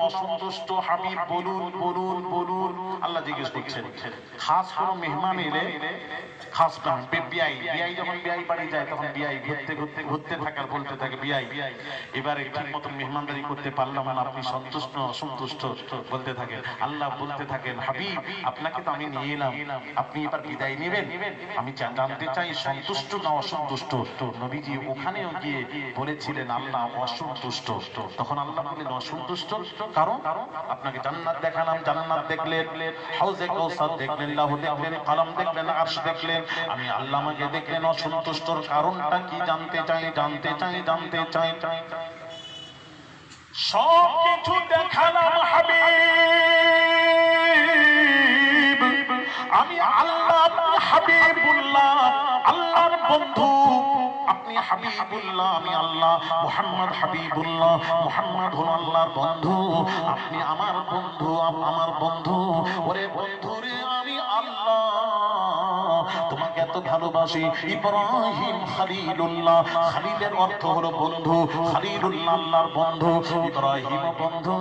অসন্তুষ্ট? হাবিব বলুন বলুন বলুন। আল্লাহ জিজ্ঞেস করছেন। খাস কোনো মেহমান এলে, খাস বিআই যখন বিআই বাড়ি যায় তখন বিআই ঘুরতে থাকে আর বলতে থাকে, বিআই এবারে ঠিক মতো মেহমানদারি করতে পারলাম না, আপনি সন্তুষ্ট না অসন্তুষ্ট? বলতে থাকে, আল্লাহ বলতে থাকেন, হাবিব আপনাকে তো আমি নিয়ে এলাম, আপনি এবার বিদায় নেবেন, আমি জানতে চাই সন্তুষ্ট না অসন্তুষ্ট? নবীজি ওখানেও গিয়ে বলেছিলেন আল্লাহ অসন্তুষ্ট। তখন আল্লাহ বললেন অসন্তুষ্ট কারণ? আপনাকে জান্নাত দেখালাম, জান্নাত দেখলেন, হাউজে কাউসার দেখলেন, লাহু দেখলেন, কলম দেখলেন, আরশ দেখলেন, আমি আল্লাহ আমাকে দেখলেন অসন্তুষ্টর কারণটা কি জানতে চাই, জানতে চাই, জানতে চাই। সব কিছু দেখালাম হাবিব, আমি আল্লাহ, আপনি হাবিবুল্লাহ, আল্লাহর বন্ধু, আপনি হাবিবুল্লাহ, আমি আল্লাহ, মুহাম্মদ হাবিবুল্লাহ, মুহাম্মদ হলো আল্লাহর বন্ধু, আপনি আমার বন্ধু, আমার বন্ধু। ওরে বন্ধু রে, আমি আল্লাহ তোমাকে এত ভালোবাসি। ইব্রাহিম খলিলুল্লাহ, খলিলের অর্থ হলো বন্ধু, খলিলুল্লাহ আল্লাহর বন্ধু, ইব্রাহিম বন্ধু।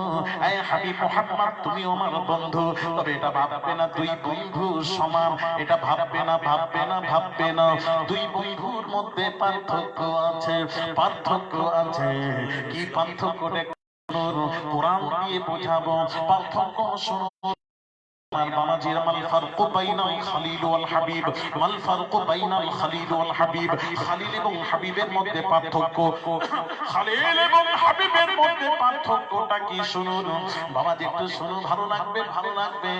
এই হাবিব মুহাম্মদ তুমিও আমার বন্ধু। তবে এটা ভাববে না দুই বন্ধু সমান, এটা ভাববে না, ভাববে না, ভাববে না। দুই বন্ধুর মধ্যে পার্থক্য আছে, পার্থক্য আছে। কি পার্থক্য কোরআন দিয়ে বোঝাবো। পার্থক্য শোনো বাবাজিরা, মাল ফারকু বাইনাল খলিল ওয়াল হাবিব, মাল ফারকু বাইনাল খলিল ওয়াল হাবিব। খলিল এবং হাবিবের মধ্যে পার্থক্য, খলিল এবং হাবিবের মধ্যে পার্থক্যটা কি শুনুন বাবাজি, একটু শুনুন, ভালো লাগবে, ভালো লাগবে।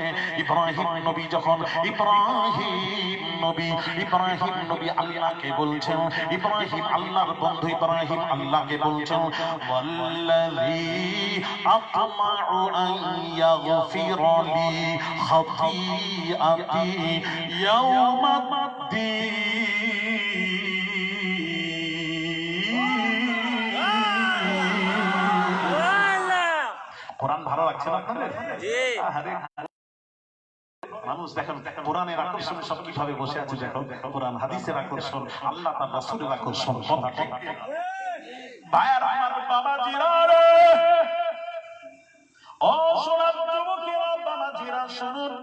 ইব্রাহিম নবী যখন, ইব্রাহিম নবী আল্লাহকে বলছেন, ইব্রাহিম আল্লাহর বন্ধু, ইব্রাহিম আল্লাহকে বলছেন, ওয়াল্লাযী আতমাউ আন ইয়াগফিরা লি খাতিআতি ইয়াউমাদ্দিন। কোরআন ভালো লাগছে না আপনাদের? মানুষ দেখেন কোরআনের আকর্ষণে সব কিভাবে বসে আছে, দেখো কোরআন হাদিসের আকর্ষণ, আল্লাহ তার রাসূলের আকর্ষণ। ভাইয়ার আমার বাবাজিরা রে, ও সোনার যুবকেরা, বাবাজিরা শুনুন,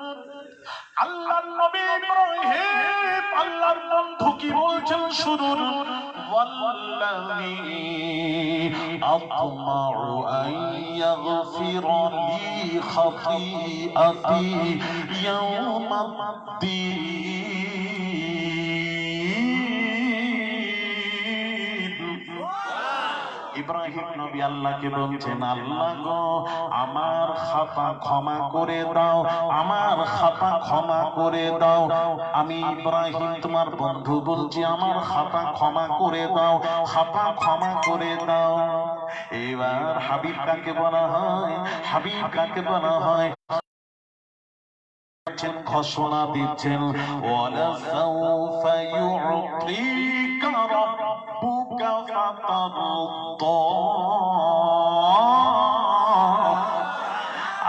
আল্লাহর নবী ইব্রাহিম আল্লাহর বন্ধু কি বলছেন শুনুন, ওয়াল্লাযী আতমাউ আন ইয়াগফিরা লি খাতিআতি ইয়াউমাদ্দিন। ইব্রাহিম নবী আল্লাহকে বলছেন, আল্লাহ গো আমার খাতা ক্ষমা করে দাও, আমার খাতা ক্ষমা করে দাও। আমি ইব্রাহিম তোমার বন্ধু বলছি, আমার খাতা ক্ষমা করে দাও, খাতা ক্ষমা করে দাও। এবার হাবিব কাকে বলা হয়? হাবিব কাকে বলা হয়? ঘোষণা দিচ্ছেন, ওয়ালা সাউফা ইউতিকা রাব্বুকা ফাতারদা।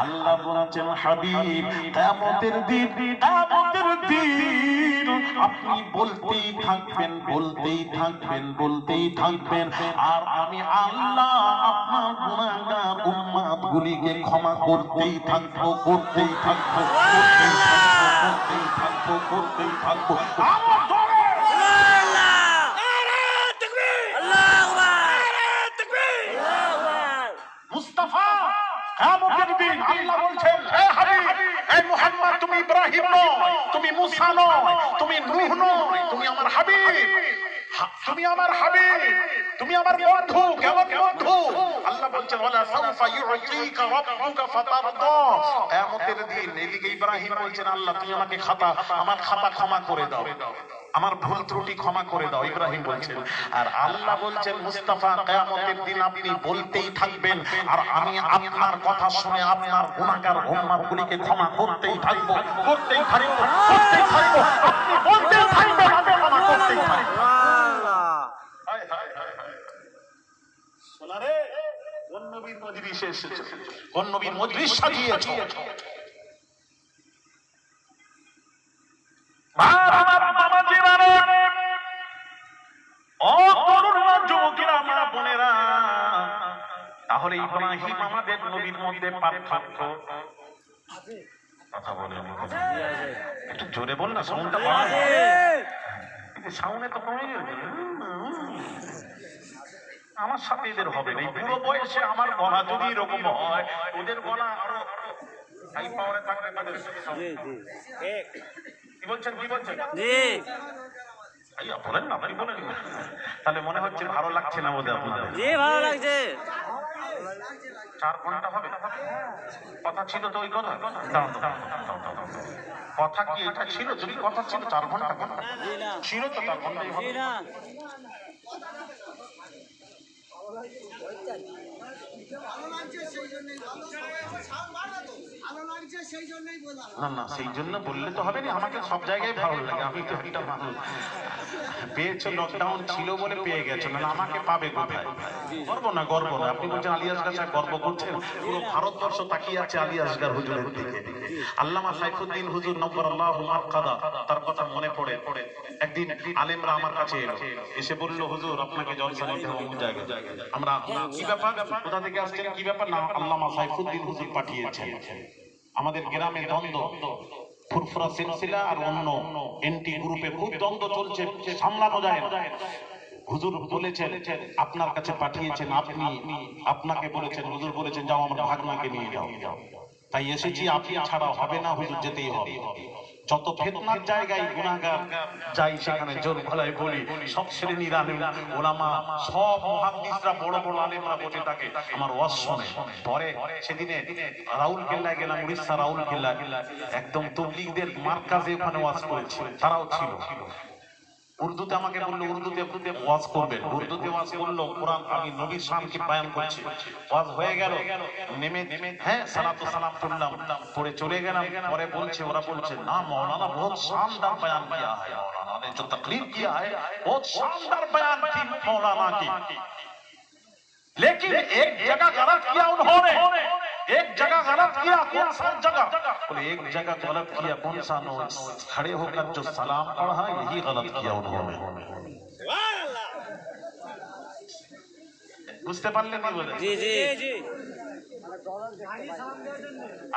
আল্লাহ বলেছেন, হাবিব কিয়ামতের দিন, কিয়ামতের দিন আপনি বলতেই থাকবেন, বলতেই থাকবেন, বলতেই থাকবেন, আর আমি আল্লাহ আপনার গুনাহগার উম্মতগুলিকে ক্ষমা করতেই থাকবো, করতেই থাকবো, করতেই থাকবো, করতেই থাকবো, করতেই থাকবো। মুস্তাফা কিয়ামতের দিন আল্লাহ বলছেন, হে হাবিব, হে মুহাম্মদ, তুমি ইব্রাহিম নয়, তুমি মুসা নয়, তুমি নূহ নয়, তুমি আমার হাবিব, তুমি আমার হাবিব, তুমি আমার বন্ধু। কেমন বন্ধু? আল্লাহ বলছেন, ওয়ালা সাউফা ইউতিকা রাব্বুকা ফাতারদা। কিয়ামতের দিন এদিকে ইব্রাহিম বলছেন, আল্লাহ তুমি আমাকে খাতা, আমার খাতা ক্ষমা করে দাও, আমার ভুল ত্রুটি ক্ষমা করে দাও, ইব্রাহিম বলছেন। আর আল্লাহ বলছেন, মুস্তাফা কিয়ামতের দিন আপনি বলতেই থাকবেন, আর আমি আপনার কথা শুনে আপনার গুনাহগার উম্মতগুলিকে ক্ষমা করতেই থাকবো, করতেই থাকবো, করতেই থাকবো। আপনি বলতেই থাকবেন, আমি ক্ষমা করতেই থাকবো। হায় হায় হায় হায়, সোনারে কোন নবীর মজলিসে এসেছো, কোন নবীর মজলিস সাজিয়েছো। তাহলে ইব্রাহিম আমাদের আমাদের নবীর মধ্যে পার্থক্য? কথা বলে একটু জোরে বল না, সাউন্ডটা সাউন্ডে তো কমে গেছে। আমার সাথে এদের হবে না, পুরো বয়সে আমার গলা যদি এরকম হয়, ওদের গলা আরো হাই পাওয়ারে থাকবে। কি বলছেন, কি বলছেন? বলেন না, আপনি বলেন। তাহলে মনে হচ্ছে ভালো লাগছে না বোধহয় আপনাদের? ভালো লাগছে। 4 ঘন্টা হবে কথা ছিল তো, ওই কথা কথা কি এটা ছিল? যদি কথা ছিল 4 ঘন্টা ছিল তো 4 ঘন্টাই হবে। না না, সেই জন্য বললে তো হবে না, আমাকে সব জায়গায় ভালো লাগে। আমি তো একটা মানুষ, পেয়েছো লকডাউন ছিল বলে পেয়ে গেছো, না আমাকে পাবে কোথায়? গর্ব না, গর্ব না। আপনি বলছেন আলী আসগার সাহেব গর্ব করছেন, পুরো ভারতবর্ষ তাকিয়ে আছে আলী আসগার হুজুরের দিকে। আল্লামা সাইফুদ্দিন হুজুর নব্বরাল্লাহু মারকাদা, তার কথা মনে পড়ে। একদিন আলেমরা আমার কাছে এলো, এসে বলল হুজুর আপনাকে জলসা নিতে হবে অমুক জায়গায়। আমরা কি ব্যাপার, কোথা থেকে আসছেন, কি ব্যাপার? না আল্লামা সাইফুদ্দিন হুজুর পাঠিয়েছেন। আমাদের গ্রামে দ্বন্দ্ব, ফুরফুরা সিলসিলা আর অন্য এনটি গ্রুপে খুব দ্বন্দ্ব চলছে, সামলানো যায় না। হুজুর বলেছেন আপনার কাছে পাঠিয়েছেন, আপনাকে বলেছেন, হুজুর বলেছেন যাও আমার ভাগনাকে নিয়ে যাও। তাই এসেছি, আপনি ছাড়া হবে না, হুজুর যেতেই হবে। যত ফিতনার জায়গায় গুনাহগার যাই, সেখানে জোর গলায় বলি, সব শ্রেণীর আলেম ওলামা, সব মুহাদ্দিসরা, বড় বড় আলেমরা বসে থাকে, আমার ওয়াজ শুনে। পরে সেদিনে রাউরকেল্লায় গেলাম, উড়িষ্যা রাউরকেল্লা, একদম তাবলীগদের মার্কাজে ওখানে ওয়াজ করেছি, তারাও ছিল। উর্দুতে আমাকে বললো উর্দুতে ওয়াজ করবেন, উর্দুতে ওয়াজ করলো। কোরআন, আমি নবীর শানকে বয়ান করছি। ওয়াজ হয়ে গেল, নেমে হ্যাঁ সালাতু সালাম পড়লাম, পড়ে চলে গেলাম। পরে বলছে, ওরা বলছে না মৌলানা বহুত শানদার বয়ান किया है, मौलाना ने जो तकरीर किया है बहुत शानदार बयान थी मौलाना की, लेकिन एक जगह गलत किया उन्होंने, एक जगह गलत किया। कौन सा जगह? बोले एक जगह गलत किया। कौन सा? नो, खड़े होकर जो सलाम पढ़ा यही गलत किया उन्होंने। বুঝতে পারলেন কি বলে? জি জি জি।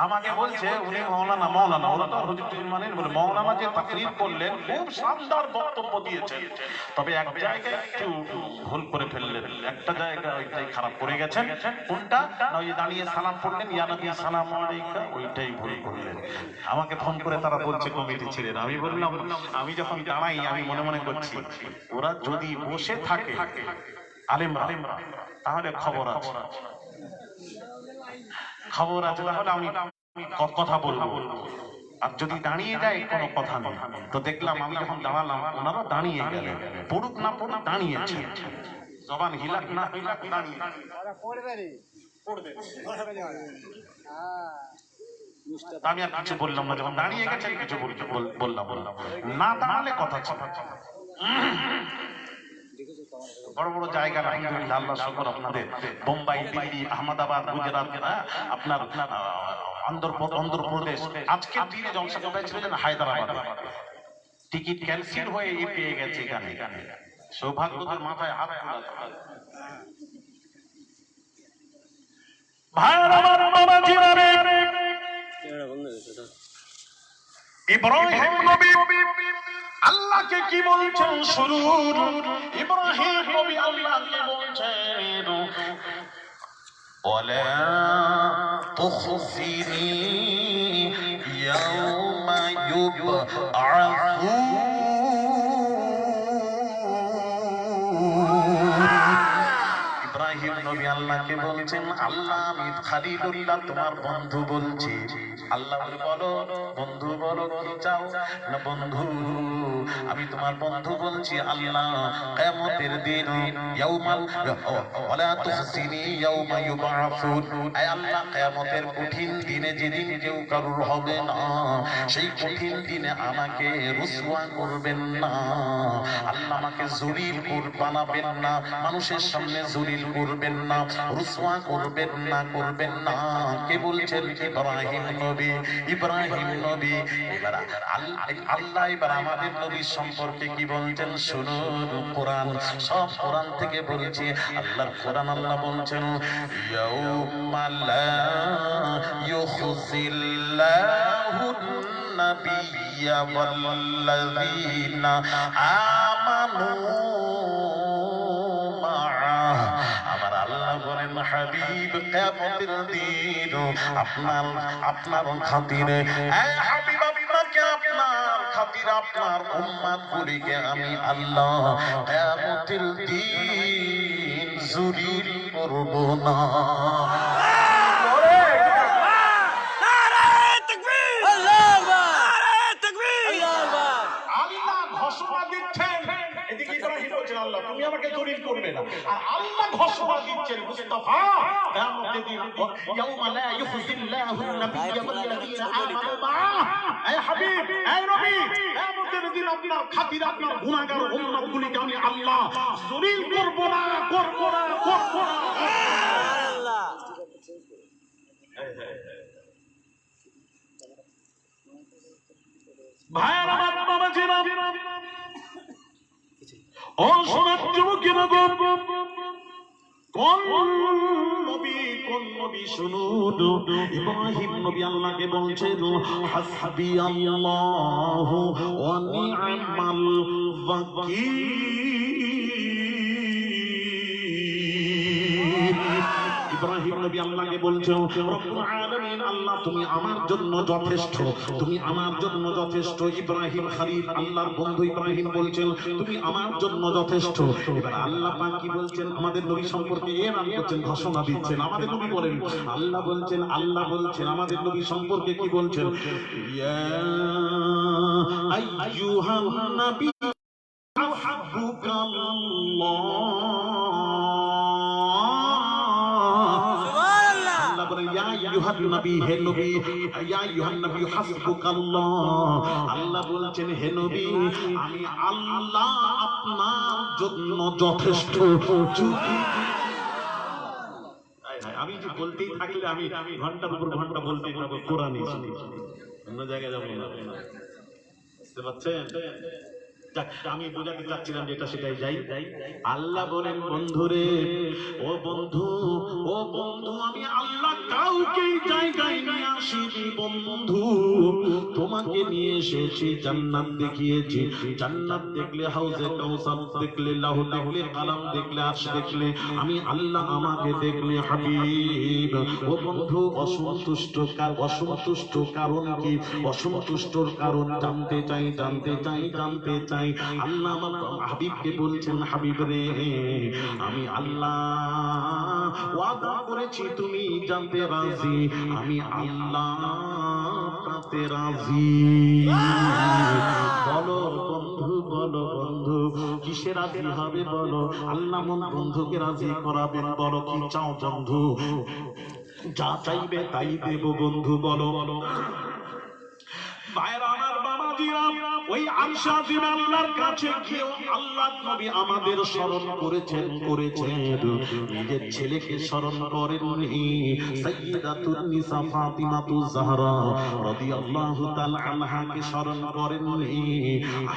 আমাকে বলছে উনি মৌলানা, মৌলানা ওরা তো হুজুর টুজুর মানেন, বলে মৌলানা যে তাকরীর করলেন খুব শানদার বক্তব্য দিয়েছেন, তবে এক জায়গায় একটু ভুল করে ফেললেন, একটা জায়গায় ওইটাই খারাপ করে গেছেন। কোনটা? না ওই দাঁড়িয়ে সালাম পড়লেন, ইয়া নবী সালাম আলাইকা, ওইটাই ভুল করলেন। আমাকে ফোন করে তারা বলছে কমিটি ছিলেন। আমি বললাম আমি যখন দাঁড়াই আমি মনে মনে করছি ওরা যদি বসে থাকে আলেমরা, তাহলে খবর আছে, খবর আছে, তাহলে আমি কথা বলবো। আর যদি দাঁড়িয়ে যায় কোনো কথা নেই। তো দেখলাম আমি যখন দাঁড়ালাম ওনারা দাঁড়িয়ে গেলেন, পড়ুক না পড়ুক দাঁড়িয়েছে, জবান হিলাক না হিলাক দাঁড়িয়ে। আমি আর কিছু বললাম না, যখন দাঁড়িয়ে গেছেন কিছু বললাম না, দাঁড়ালে কথা ছিল। বড় বড় জায়গা আলহামদুলিল্লাহ, আল্লাহ শুকর আপনাদের, বোম্বাই, দিল্লি, আহমেদাবাদ, গুজরাট, আপনার অন্ধ্রপ্রদেশ। আজকে দিনে জলসা কোথায় ছিল যেন? হায়দ্রাবাদে। টিকিট ক্যান্সেল হয়ে পেয়ে গেছে এখানে। সৌভাগ্যদের মাথায় হাত তোলা। ভাইরা আমার বাবাজিরা রে, ইব্রাহিম নবী আল্লাহকে কি বলছেন? শুরু ইব্রাহিম নবী আল্লাহকে বলছেন ওয়ালা তুখজিনি ইয়াওমা ইউবআসুন। ইব্রাহিম নবী আল্লাহকে বলছেন, আল্লাহ আমি খলিলুল্লাহ তোমার বন্ধু বলছি। আল্লাহ বলো বন্ধু, বলো কি চাও? না বন্ধু আমি তোমার বন্ধু বলছি আল্লাহ, কিয়ামতের দিন ইয়াউমাল ওয়ালা তুখজিনি ইয়াউমা ইউবআসুন, আয় আল্লাহ কিয়ামতের কঠিন দিনে যেদিন কেউ কারুর হবে না, সেই কঠিন দিনে আমাকে রুসওয়া করবেন না, আল্লাহ আমাকে জলিল বানাবেন না, মানুষের সামনে জলিল করবেন না, রুসওয়া করবেন না, করবেন না। কে বলছেন? ইব্রাহিম নবী, ইব্রাহিম নবী। এবার আল্লাহ এবার আমাদের নবীর সম্পর্কে কি বলছেন শুনুন। কোরআন, সব কোরআন থেকে বলছে। আল্লাহর কোরআন, আল্লাহ বলছেন ইয়াউমা লা ইউখজিল্লাহুন নাবিয়্যা ওয়াল্লাযীনা আমানু মাআহ। আমার আল্লাহ বলেন হাবিব কিয়ামতের দিন আপনার খাতিরে, এই হাবিব আপনাকে, আপনার খাতিরে, আপনার উম্মতগুলিকে আমি আল্লাহ কিয়ামতের দিন জলিল করব না। আল্লাহ তুমি আমাকে জলিল করবে না, আর আল্লাহ ঘোষণা দিচ্ছেন মুস্তাফা কিয়ামতের দিন ইয়াউমা লা ইউখজিল্লাহুন নাবিয়্যা ওয়াল্লাযীনা আমানু মাআহ। এই হাবিব, এই নবী, কিয়ামতের দিন আপনার খাতিরে, আপনার গুনাহগার উম্মতগুলিকে আমি আল্লাহ জলিল করব না, করব না, করব না। আল্লাহ ভাইরা, আমার বাবাজিরা, ও সোনার যুবকেরা, কোন নবী শুনুন। ইব্রাহিম নবী আল্লাহকে বলছেন হাসবি আল্লাহু ওয়া নি'মাল ওয়াকিল। ইব্রাহিম নবী আল্লাহকে বলছেন রব্বুল আলামিন, আল্লাহ তুমি আমার জন্য যথেষ্ট, তুমি আমার জন্য যথেষ্ট। ইব্রাহিম খলিল, আল্লাহর বন্ধু ইব্রাহিম বলছেন তুমি আমার জন্য যথেষ্ট। এবার আল্লাহ পাক কি বলছেন আমাদের নবী সম্পর্কে? এলান করছেন, ঘোষণা দিচ্ছেন। আমাদের নবী বলেন, আল্লাহ বলছেন আমাদের নবী সম্পর্কে কি বলছেন? ইয়া আইয়ুহান নবী আহব্বুকাল্লাহ। হে নবী, ইয়া আইয়ুহান নবী হাসবুকাল্লাহ। আল্লাহ বলছেন হে নবী আমি আল্লাহ আপনার জন্য যথেষ্ট। আমি যে বলতেই থাকলে আমি ঘন্টার উপর ঘন্টা বলতেই থাকবো কোরআনে, অন্য জায়গায় যাবো না। বুঝতে পারছেন? আমি বোঝাতে চাচ্ছিলাম যেটা সেটাই যাই। আল্লাহ বলেন বন্ধুরে, ও বন্ধু, ও বন্ধু, আমি আল্লাহ কাউকে জায়গায় নিয়ে আসিনি বন্ধু, তোমাকে নিয়ে এসেছি, জান্নাত দেখিয়েছি। জান্নাত দেখলে, হাউজে কাউসার দেখলে, লাহু দেখলে, কালাম দেখলে, আরশ দেখলে, আমি আল্লাহ আমাকে দেখলে হাবিব। ও বন্ধু, অসন্তুষ্ট কারণ কি? অসন্তুষ্টর কারণ জানতে চাই, জানতে চাই, জানতে চাই। আল্লাহ আমার হাবিবকে বলছেন হাবিব রে, আমি আল্লাহ ওয়াদা করেছি তুমি জানতে রাজি, আমি আল্লাহ তাতে রাজি। বলো বন্ধু, বলো বন্ধু, কিসে রাজি হবে বলো? আল্লাহ মন বন্ধুকে রাজি করাবেন। বলো কি চাও বন্ধু? যা চাইবে তাই দেব বন্ধু। বলো বলো ভাইরা আমার, বাবাজিরা, ওই আয়েশা আল্লাহর কাছে গিয়ে আল্লাহ নবী আমাদের স্মরণ করেছেন। নিজের ছেলেকে স্মরণ করেননি। সাইয়্যিদাতুন নিসা ফাতিমাতুজ জাহরা রাদিয়াল্লাহু তাআলা আনহাকে স্মরণ করেননি।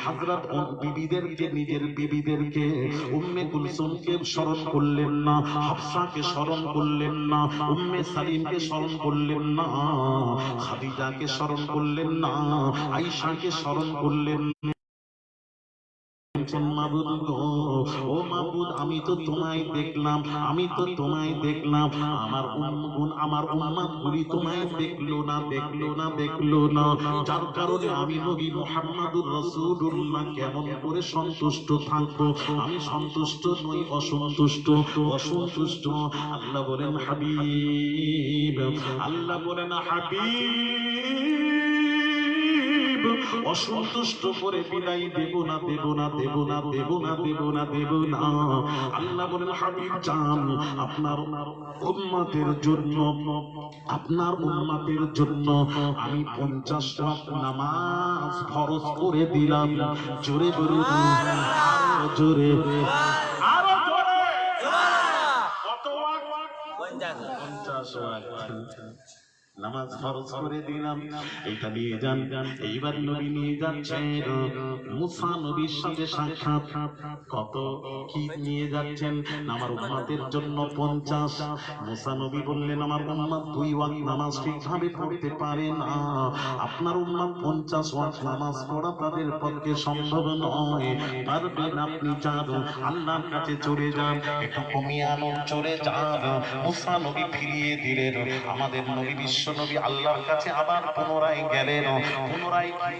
হযরত বিবিদেরকে, নিজের বিবিদেরকে, উম্মে কুলসুমকে স্মরণ করলেন না, হাফসাকে স্মরণ করলেন না, উম্মে সালিমকে স্মরণ করলেন না, খাদিজাকে স্মরণ করলেন না, আয়েশাকে স্মরণ করলেন। মাবুদ গো, ও মাবুদ, আমি তো তোমায় দেখলাম, আমি তো তোমায় দেখলাম, আমার উম্মত গুলি তোমায় দেখলো না, দেখলো না, দেখলো না। যার কারণে আমি নবী মুহাম্মদুর রাসূলুল্লাহ কেমন করে সন্তুষ্ট থাকবো? আমি সন্তুষ্ট নই, অসন্তুষ্ট, অসন্তুষ্ট। আল্লাহ বলেন হাবিব, আল্লাহ বলেন হাবিব, অসন্তুষ্ট করে বিদায় দেব না, দেব না, দেব না, দেব না, দেব না, দেব না। আল্লাহ বলেন হাবিব জান, আপনার উম্মতের জন্য, আপনার উম্মতের জন্য আমি 50 ওয়াক্ত নামাজ ফরজ করে দিলাম। জোরে বলুন, আরো জোরে, আরো জোরে। কত ওয়াক্ত? নামাজ ফরজ করে দিলাম, এটা নিয়ে যান। এইবার নবী নিয়ে যাচ্ছেন মুসা নবীর সাথে সাক্ষাৎ। কত কি নিয়ে যাচ্ছেন? আমার উম্মতের জন্য 50। মুসা নবী বললেন আমার উম্মত 2 ওয়াক্ত নামাজ ঠিকভাবে পড়তে পারে না, আপনার উম্মত 50 ওয়াক্ত নামাজ পড়া তাদের পক্ষে সম্ভব নয়। পারবেন আপনি যান, আল্লাহর কাছে চলে যান, একটু কমিয়ে আনুন, চলে যান। মুসা নবী ফিরিয়ে দিলেন। আমাদের নবী বিশ্ব নবী আল্লাহর কাছে আবার পুনরায়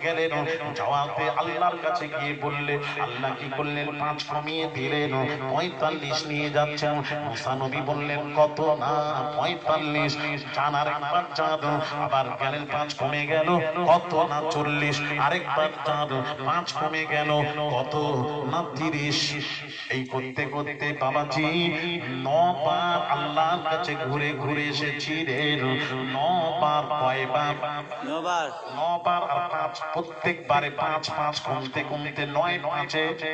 গেলেন। যাওয়াতে আল্লাহর কাছে গিয়ে বললে আল্লাহ কি করলেন? 5 কমিয়ে দিলেন, 45 নিয়ে যাচ্ছেন। মুসা নবী বললেন কত? না 45। চান আরেকবার চাঁদ, আবার গেলেন 5 কমে গেল কত? না 40। আরেকবার চাঁদ, 5 কমে গেল কত? না 30। এই করতে করতে বাবাজি 9 বার আল্লাহর কাছে ঘুরে ঘুরে এসেছি রে। 9 বার। কয়বার? 9 বার। 9 বার আর 5, প্রত্যেকবারে 5 5 কমতে কমতে 9 5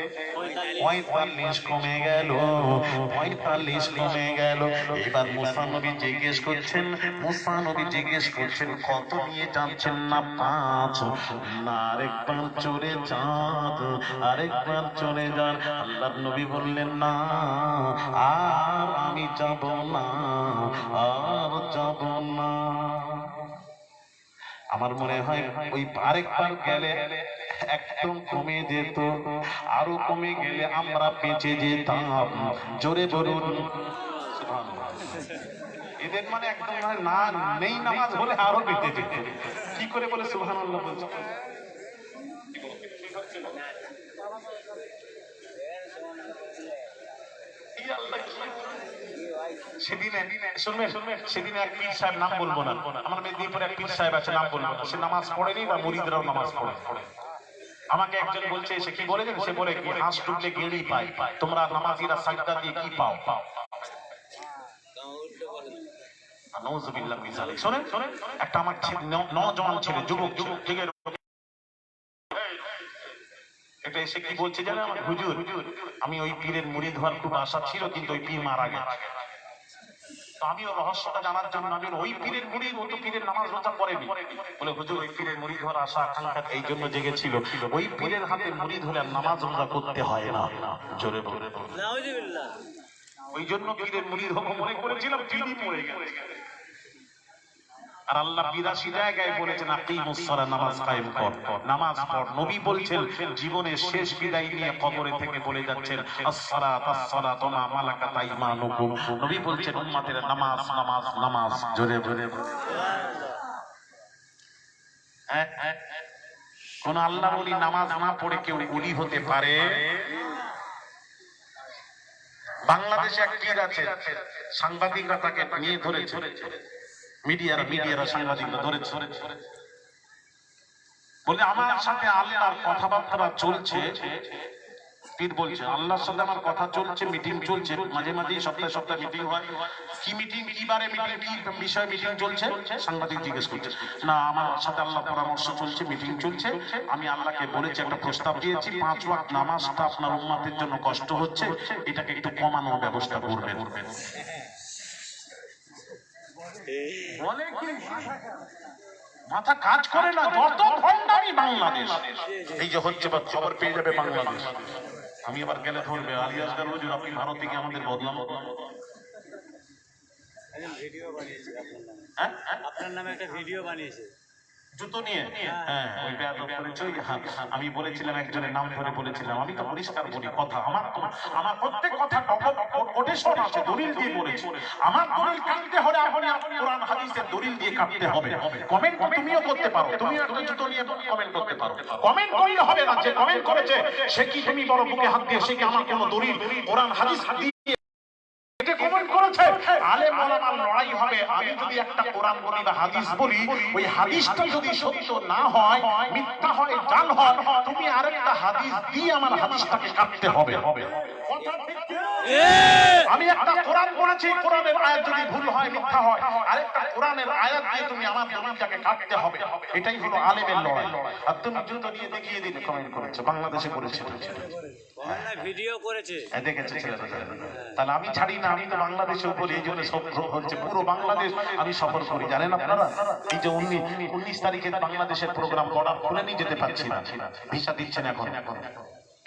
45 কমে গেল, 45 কমে গেল। এবার মুসা নবী জিজ্ঞেস করছেন কত নিয়ে যাচ্ছেন? না 5। না আরেকবার চলে যান, আরেকবার চলে যান। আল্লাহর নবী বললেন না আর আমি যাব না, আর যাব না। আমার মনে হয় ওই আরেকবার গেলে একদম কমে যেত, আরো কমে গেলে আমরা বেঁচে যেতাম। জোরে বলুন সুবহানাল্লাহ। এদের মানে একদম না নেই নামাজ হলে আরো বেঁচে যেত। কি করে বলে সুবহানাল্লাহ বলছে? সেদিন এক পীর সাহেব, নাম বলবো না, আমার মেদিনীপুরে এক পীর সাহেব আছে, নাম বলবো না, সে নামাজ পড়েনি বা মুরিদরাও নামাজ পড়ে। আমাকে একজন বলছে, সে কি বলে জানেন? সে বলে কি হাঁস ডুবলে গেড়ি পাই, তোমরা নামাজিরা সাজদা দিয়ে কি পাও? নাউযুবিল্লাহ মিন যালিক। শোনেন একটা আমার নওজওয়ান ছেলে, যুবক ঠিক এটা এসে কি বলছে জানেন? আমার হুজুর আমি ওই পীরের মুরিদ হওয়ার খুব আশা ছিল, কিন্তু ওই পীর মারা গেছে। আমিও রহস্যটা জানার জন্য আমি ওই পীরের মুরিদ, ও তো পীরের নামাজ রোজা পড়েনি। বলে হুজুর ওই পীরের মুরিদ হওয়ার আশা আকাঙ্ক্ষা এই জন্য জেগেছিল, ওই পীরের হাতে মুরিদ হলে নামাজ রোজা করতে হয় না। জোরে বলে নাউযুবিল্লাহ। ওই জন্য পীরের মুরিদ হবো মনে করেছিলাম, পীরই মরে গেছে। আর আল্লাহ 82 জায়গায় বলেছেন আকিমুস সালাহ, নামাজ কায়েম কর, নামাজ পড়। নবী বলছেন জীবনের শেষ বিদায় নিয়ে কবরে থেকে বলে যাচ্ছেন আসসালাত আসসালাত মা মালাকাত আইমানুকুম। নবী বলছেন উম্মতের নামাজ নামাজ নামাজ। জোরে জোরে কোন আল্লাহর ওলি নামাজ না পড়ে কেউ ওলি হতে পারে? বাংলাদেশে এক পীর আছে, সাংবাদিকরা তাকে নিয়ে ধরেছে, মিডিয়ারা সাংবাদিকরা ধরেছে, বলে আমার সাথে আল্লাহর কথাবার্তা চলছে। পীর বলছে আল্লাহর সাথে আমার কথা চলছে, মিটিং চলছে, মাঝে মাঝে সপ্তাহে সপ্তাহে মিটিং হয়। কি মিটিং, কি বারে মিটিং, কি বিষয়ে মিটিং চলছে? সাংবাদিক জিজ্ঞেস করছে। না আমার সাথে আল্লাহ পরামর্শ চলছে, মিটিং চলছে। আমি আল্লাহকে বলেছি, একটা প্রস্তাব দিয়েছি, 5 ওয়াক্ত নামাজটা আপনার উম্মতের জন্য কষ্ট হচ্ছে, এটাকে একটু কমানোর ব্যবস্থা করবেন। বলে কি মাথা কাজ করে না, যত ভণ্ডামি বাংলাদেশ। এই যে হচ্ছে বা খবর পেয়ে যাবে বাংলাদেশ। আমি আবার গেলে ধরবে আলিয়াসগার হুজুর আপনি ভারত থেকে আমাদের বদলাম। আপনার নামে একটা ভিডিও বানিয়েছে জুতো নিয়ে, হ্যাঁ ওই বেয়াদব করেছে। আমি বলেছিলাম, একজনের নাম ধরে বলেছিলাম, আমি তো পরিষ্কার বলি কথা, আমার প্রত্যেক কথা কোটেশন আছে, দলিল দিয়ে বলেছি। আমার দলিল কাটতে হলে আপনি কোরআন হাদিসের দলিল দিয়ে কাটতে হবে। কমেন্ট তুমিও করতে পারো, তুমিও একটা জুতো নিয়ে কমেন্ট করতে পারো। কমেন্ট করলে হবে না, যে কমেন্ট করেছে সে কি তুমি বড় বুকে হাত দিয়ে, সে কি আমার কোনো দলিল কোরআন হাদিস দিয়ে কমেন্ট করেছে? আলেম ওলামার লড়াই হবে। আমি যদি একটা কোরআন বলি বা হাদিস বলি, ওই হাদিসটা যদি সত্য না হয়, মিথ্যা হয়, জাল হয়, তুমি আরেকটা হাদিস দিয়ে আমার হাদিসটাকে কাটতে হবে। কথা ঠিক? আমি একটা কোরআন পড়েছি, কোরআনের আয়াত যদি ভুল হয়, মিথ্যা হয়, আরেকটা কোরআনের আয়াত দিয়ে তুমি আমার জমিটাকে কাটতে হবে। এটাই হলো আলেমের লড়াই। আর তুমি জুতো নিয়ে দেখিয়ে দিলে কমেন্ট করেছে, বাংলাদেশে করেছে, ভিডিও করেছে, দেখেছে ছেলেটা। তাহলে আমি ছাড়ি না, আমি তো বাংলাদেশের উপর এই জন্য সব হচ্ছে, পুরো বাংলাদেশ আমি সফর করি। জানেন আপনারা, এই যে 19 তারিখে বাংলাদেশের প্রোগ্রাম বর্ডার খুলে নিয়ে যেতে পারছি না, ভিসা দিচ্ছেন এখন,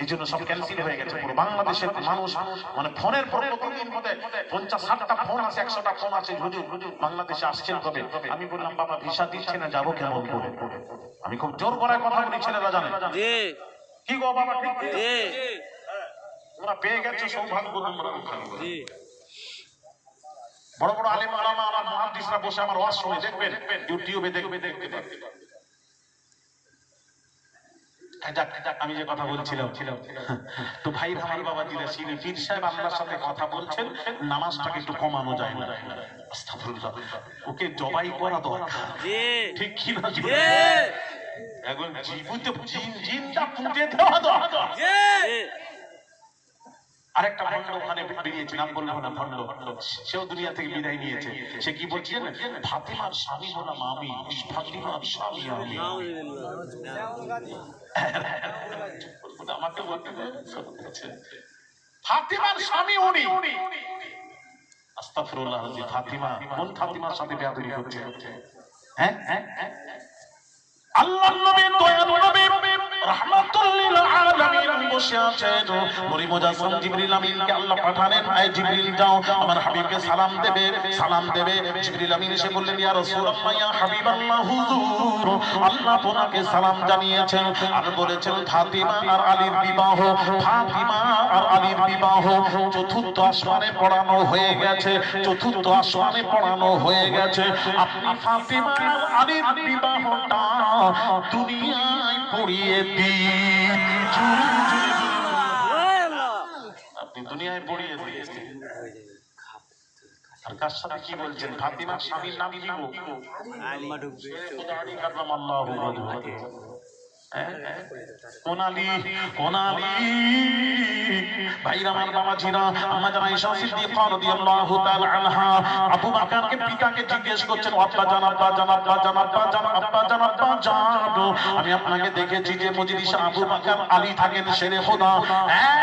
এই জন্য সব ক্যান্সেল হয়ে গেছে। পুরো বাংলাদেশের মানুষ মানে ফোনের পরে প্রতিদিন মধ্যে 50-60টা ফোন আছে, 100টা ফোন আছে, হুজুর বাংলাদেশে আসছেন কবে? আমি বললাম বাবা ভিসা দিচ্ছে না, যাবো কেমন করে? আমি খুব জোর করায় কথা বলি, ছেলেরা জানে কি গো বাবা, ঠিক তোমরা পেয়ে গেছো, সৌভাগ্য তোমরা। বড় বড় আলেম ওলামা, আমার মুহাদ্দিসরা বসে আমার ওয়াজ শুনে, দেখবেন ইউটিউবে দেখতে। আমি যে কথা বলছিলাম, তো ভাই আমার বাবা জিজ্ঞাসা, পীর সাহেব আপনার সাথে কথা বলছেন, নামাজটাকে একটু কমানো যায় না? আস্তাগফিরুল্লাহ, ওকে জবাই করা দরকার, ঠিক কি না? এখন জীবিত জিনটা পুঁতে দেওয়া দরকার। আরেকটা ভণ্ড ওখানে বেরিয়েছে, নাম বলবো না, ভণ্ড, সেও দুনিয়া থেকে বিদায় নিয়েছে। সে কি বলছে, ফাতিমার স্বামী হলাম আমি, ফাতিমার স্বামী আমি। আমাকে বলতে ফাতিমার স্বামী উনি। আস্তাগফিরুল্লাহ, ফাতিমা কোন ফাতিমার সাথে বেয়াদবি করছে? হ্যাঁ, আল্লাহর নবী, দয়ার নবী, রাহমাতুল লিল আলামিন বসে আছেন। নূরে মুজাসসাম জিবরিল আমিনকে আল্লাহ পাঠালেন, আয় জিবরিল যাও আমার হাবিবকে সালাম দেবে। জিবরিল আমিন এসে বললেন, ইয়া রাসূলুল্লাহ, ইয়া হাবিবাল্লাহ, হুজুর আল্লাহ তোমাকে সালাম জানিয়েছেন আর বলেছেন ফাতিমা আর আলীর বিবাহ, ফাতিমা আর আলীর বিবাহ চতুর্থ আসমানে পড়ানো হয়ে গেছে, চতুর্থ আসমানে পড়ানো হয়ে গেছে। আপনি ফাতিমা আর আলীর বিবাহটা দুনিয়ায় পড়িয়ে দিন, আপনি দুনিয়ায় পড়িয়ে দিন। আর কার সাথে কি বলছেন? ফাতিমার স্বামীর নাম কি গো? পিতাকে জিজ্ঞেস করছেন, আমি আপনাকে দেখেছি যে মজলিসে আবু বকর আলী থাকেন, শেরে খোদা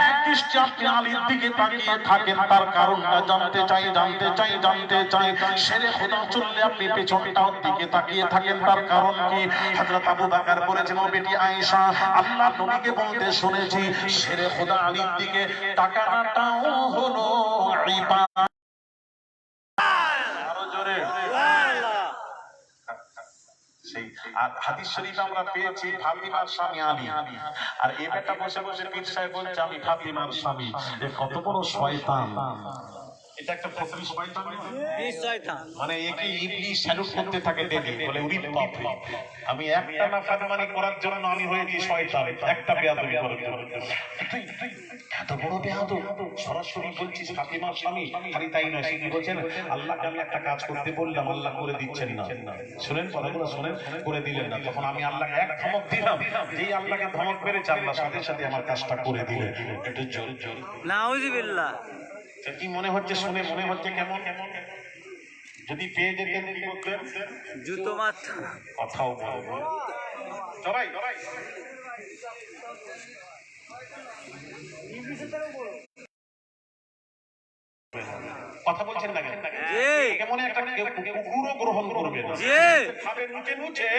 এক দৃষ্টি আপনি আলীর দিকে তাকিয়ে থাকেন, তার কারণটা জানতে চাই। শেরে খোদা চললে আপনি পেছনটার দিকে তাকিয়ে থাকেন, তার কারণ কি? হযরত আবু বকর বলেছেন, ও বেটি আয়েশা, আল্লাহ নবীকে বলতে শুনেছি শেরে খোদা আলীর দিকে তাকানোটাও হলো ইবাদত। আরো জোরে। সেই হাদিস শরীফে আমরা পেয়েছি ফাতিমার স্বামী আলী, আর এই বেটা বসে বসে পীর সাহেব বলছে আমি ফাতিমার স্বামী। কত বড় শয়তান! এটা একটা ফকির শয়তান, মানে একে ইবলিস স্যালুট করতে থাকে ডেলি, বলে উরি বাপ রে, আমি একটা নাফরমানি করার জন্য আমি হয়েছি শয়তান, একটা বেয়াদবি করার জন্য। এত বড় বেয়াদব, সরাসরি বলছিস ফাতিমার স্বামী। খালি তাই নয়, সে কি বলছেন, আল্লাহকে আমি একটা কাজ করতে বললাম, আল্লাহ করে দিচ্ছেন না। শুনেন কথাগুলো, শুনেন, করে দিলেন না। তখন আমি আল্লাহকে এক ধমক দিলাম, যেই আল্লাহকে ধমক মেরেছে আল্লাহ সাথে সাথে আমার কাজটা করে দিলেন। একটু জোর জোর নাউযুবিল্লাহ। কি মনে হচ্ছে? শুনে মনে হচ্ছে কেমন? যদি পেয়ে যেতেন কি করতেন? জুতো মারত। কথাও বলবো সবাই, কথা বলছেন না কেন? কেমন একটা কুকুরও গ্রহণ করবে না, খাবে নুচে নুচে,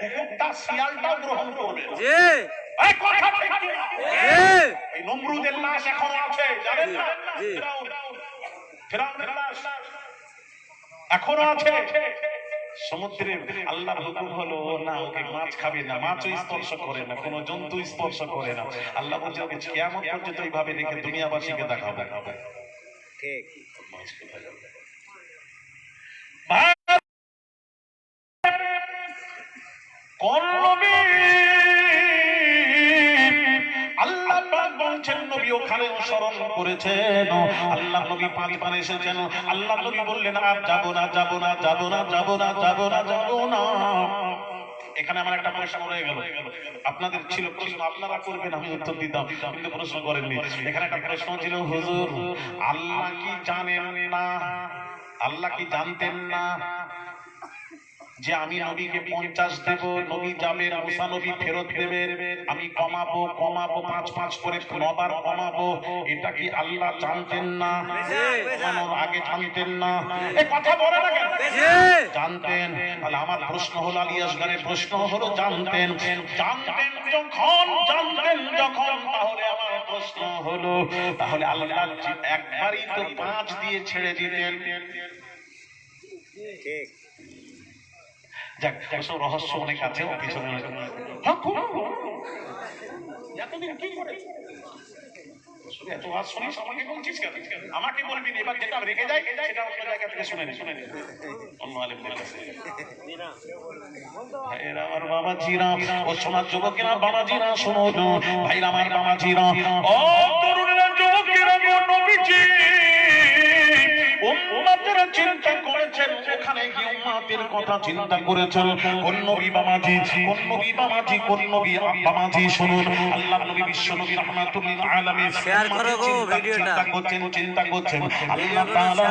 কুকুরটা শিয়ালটাও গ্রহণ করবে। এই নমরুদের লাশ এখনো আছে, জানেন না? ফিরাউনের লাশ এখনো আছে সমুদ্রে। আল্লাহর হুকুম হলো না, ওকে মাছ খাবে না, মাছও স্পর্শ করে না, কোনো জন্তু স্পর্শ করে না। আল্লাহ বলছে ওকে কিয়ামত পর্যন্ত এইভাবে রেখে দুনিয়াবাসীকে দেখাবো। ঠিক আল্লাহ পাক বলছেন, নবী ওখানে স্মরণ করেছেন, আল্লাহ নবী পানি এসেছেন। আল্লাহ নবী বললেন আর যাবো না। এখানে আমার একটা প্রশ্ন রয়ে গেল, আপনাদের ছিল প্রশ্ন, আপনারা করবেন, আমি উত্তর দিতাম, কিন্তু প্রশ্ন করেননি। এখানে একটা প্রশ্ন ছিল, হুজুর আল্লাহ কি জানেন না, আল্লাহ কি জানতেন না যে আমি নবীকে 50 দেব, নবী যাবে, মুসা নবী ফেরত দেবে, আমি কমাবো 5 করে 9 বার কমাবো, এটা কি আল্লাহ জানতেন না? কমানোর আগে জানতেন না? এই কথা বলে না কেন? জানতেন। তাহলে আমার প্রশ্ন হলো, আলিয়াসগানের প্রশ্ন হলো, জানতেন যখন, তাহলে আমার প্রশ্ন হলো, তাহলে আল্লাহ একবারই তো 5 দিয়ে ছেড়ে দিতেন। ঠিক। যাক, ওসব রহস্য অনেক আছে, পিছনে এতদিন কি করে এত আজ শুনিস, আমাকে বলছিস কেন? আমাকে বলবি না, এবার যেটা রেখে যায় সেটা অন্য জায়গা থেকে শুনে নি অন্য আলেমদের কাছে। ভাইরা আমার বাবাজিরা, ও সমাজ যুবকেরা, বাবাজিরা শোনো, ভাইরা আমার বাবাজিরা, ও তরুণেরা, যুবকেরা, নবীজি উম্মতের চিন্তা করেছেন, ওখানে গিয়ে উম্মতের কথা চিন্তা করেছেন। কোন নবী বাবাজি, কোন নবী বাবাজি, কোন নবী বাবাজি? শুনুন, আল্লাহর নবী, বিশ্ব নবী রাহমাতুল আলামিন শেয়ার করো গো ভিডিওটা। চিন্তা করছেন আল্লাহ তাআলা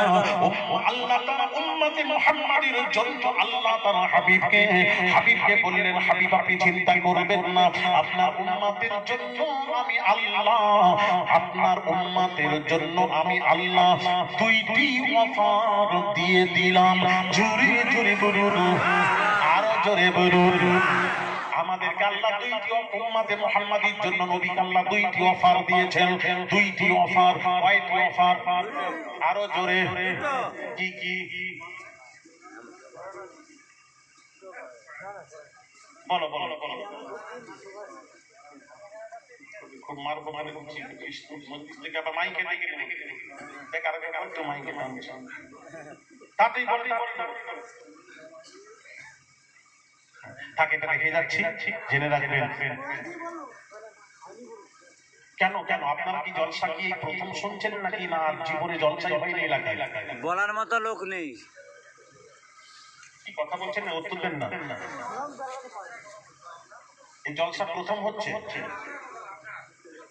উম্মতে মুহাম্মাদের জন্য আল্লাহ তাআলা হাবিবকে বললেন, হাবিব আপনি চিন্তা করবেন না, আপনার উম্মতের জন্য আমি আল্লাহ, আপনার উম্মতের জন্য আমি আল্লাহ 2টি অফার দিয়ে দিলাম। জোরে জোরে বলুন, আরো জোরে বলুন। আমাদেরকে আল্লাহ 2টি উম্মতে মুহাম্মাদীর জন্য নবীকে আল্লাহ 2টি অফার দিয়েছেন। 2টি অফার, কয়টি অফার? আরো জোরে। কি কি বলো বলো বলো। খুব মারবো মানে বলছি, থেকে আবার মাইকে বেকার বেকার তো মাইকে টানছে, তাতেই বলে তাকে রেখে যাচ্ছি, জেনে রাখবেন। কেন কেন আপনারা কি জলসা কি প্রথম শুনছেন নাকি না জীবনে জলসাই হয়নি এলাকায়? বলার মতো লোক নেই। কি কথা বলছেন না, উত্তর দেন না। এই জলসা প্রথম হচ্ছে?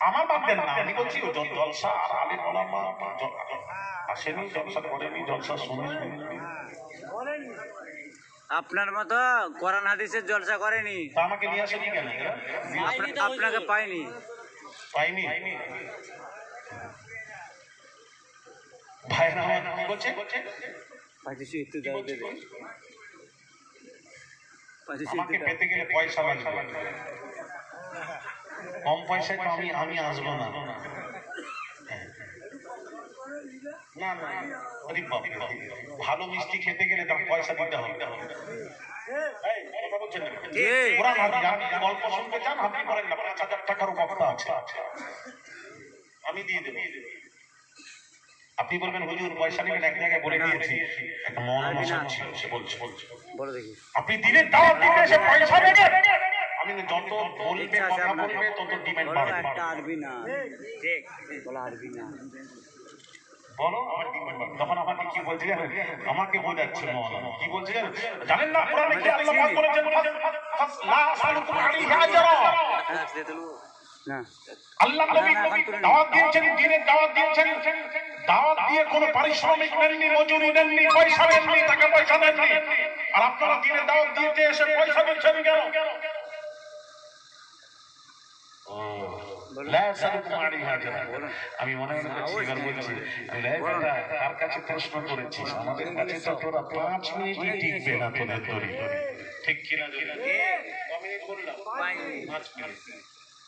আমার বাদ দেন না, আমি বলছি জলসা আর আলেম ওলামা আসেনি, জলসা করেনি, জলসা শুনেনি। আপনার মতো কোরআন হাদিসের জলসা করেনি। তা আমাকে নিয়ে আসেনি কেন? আপনাকে পাইনি। পাইনি ভাইরা আমার কি বলছে? আমাকে পেতে গেলে পয়সা লাগবে, কম পয়সায় তো আমি আসবো না। না না, ভালো মিষ্টি খেতে গেলে তার পয়সা দিতে হবে। গল্প শুনতে চান, আপনি বলেন না 5,000 টাকারও বক্তা আছে, আমি দিয়ে দেবো। আপনি বলবেন হুজুর পয়সা নেবেন, এক জায়গায় বলে দিয়েছি, একটা মৌলানা ছিল, সে বলছে আপনি দিনের দাওয়াত দিতে এসে পয়সা নেবেন। আমি যত বলবে, কথা বলবে, তত ডিমান্ড বাড়বে। বলো আমার ডিমান্ড বাড়বে। তখন আমাকে কি বলছে জানেন? আমাকে বোঝাচ্ছে মৌলানা কি বলছে জানেন না? কোরআনে কি আল্লাহ পাক বলেছেন, লা আসালুকুম আলাইহি আজরা। আল্লাহ নবী দাওয়াত দিয়েছেন, দ্বীনের দাওয়াত দিয়েছেন, দাওয়াত দিয়ে কোনো পারিশ্রমিক নেননি, মজুরি নেননি, পয়সা নেননি, টাকা পয়সা নেননি। আর আপনারা দ্বীনের দাওয়াত দিতে এসে পয়সা দিচ্ছেন কেন? আমি মনে মনে করছি, এবার বলছি, তার কাছে প্রশ্ন করেছিস, আমাদের কাছে তো তোরা 5 মিনিটই টিকবে না তোদের ধরে, ঠিক কিনা?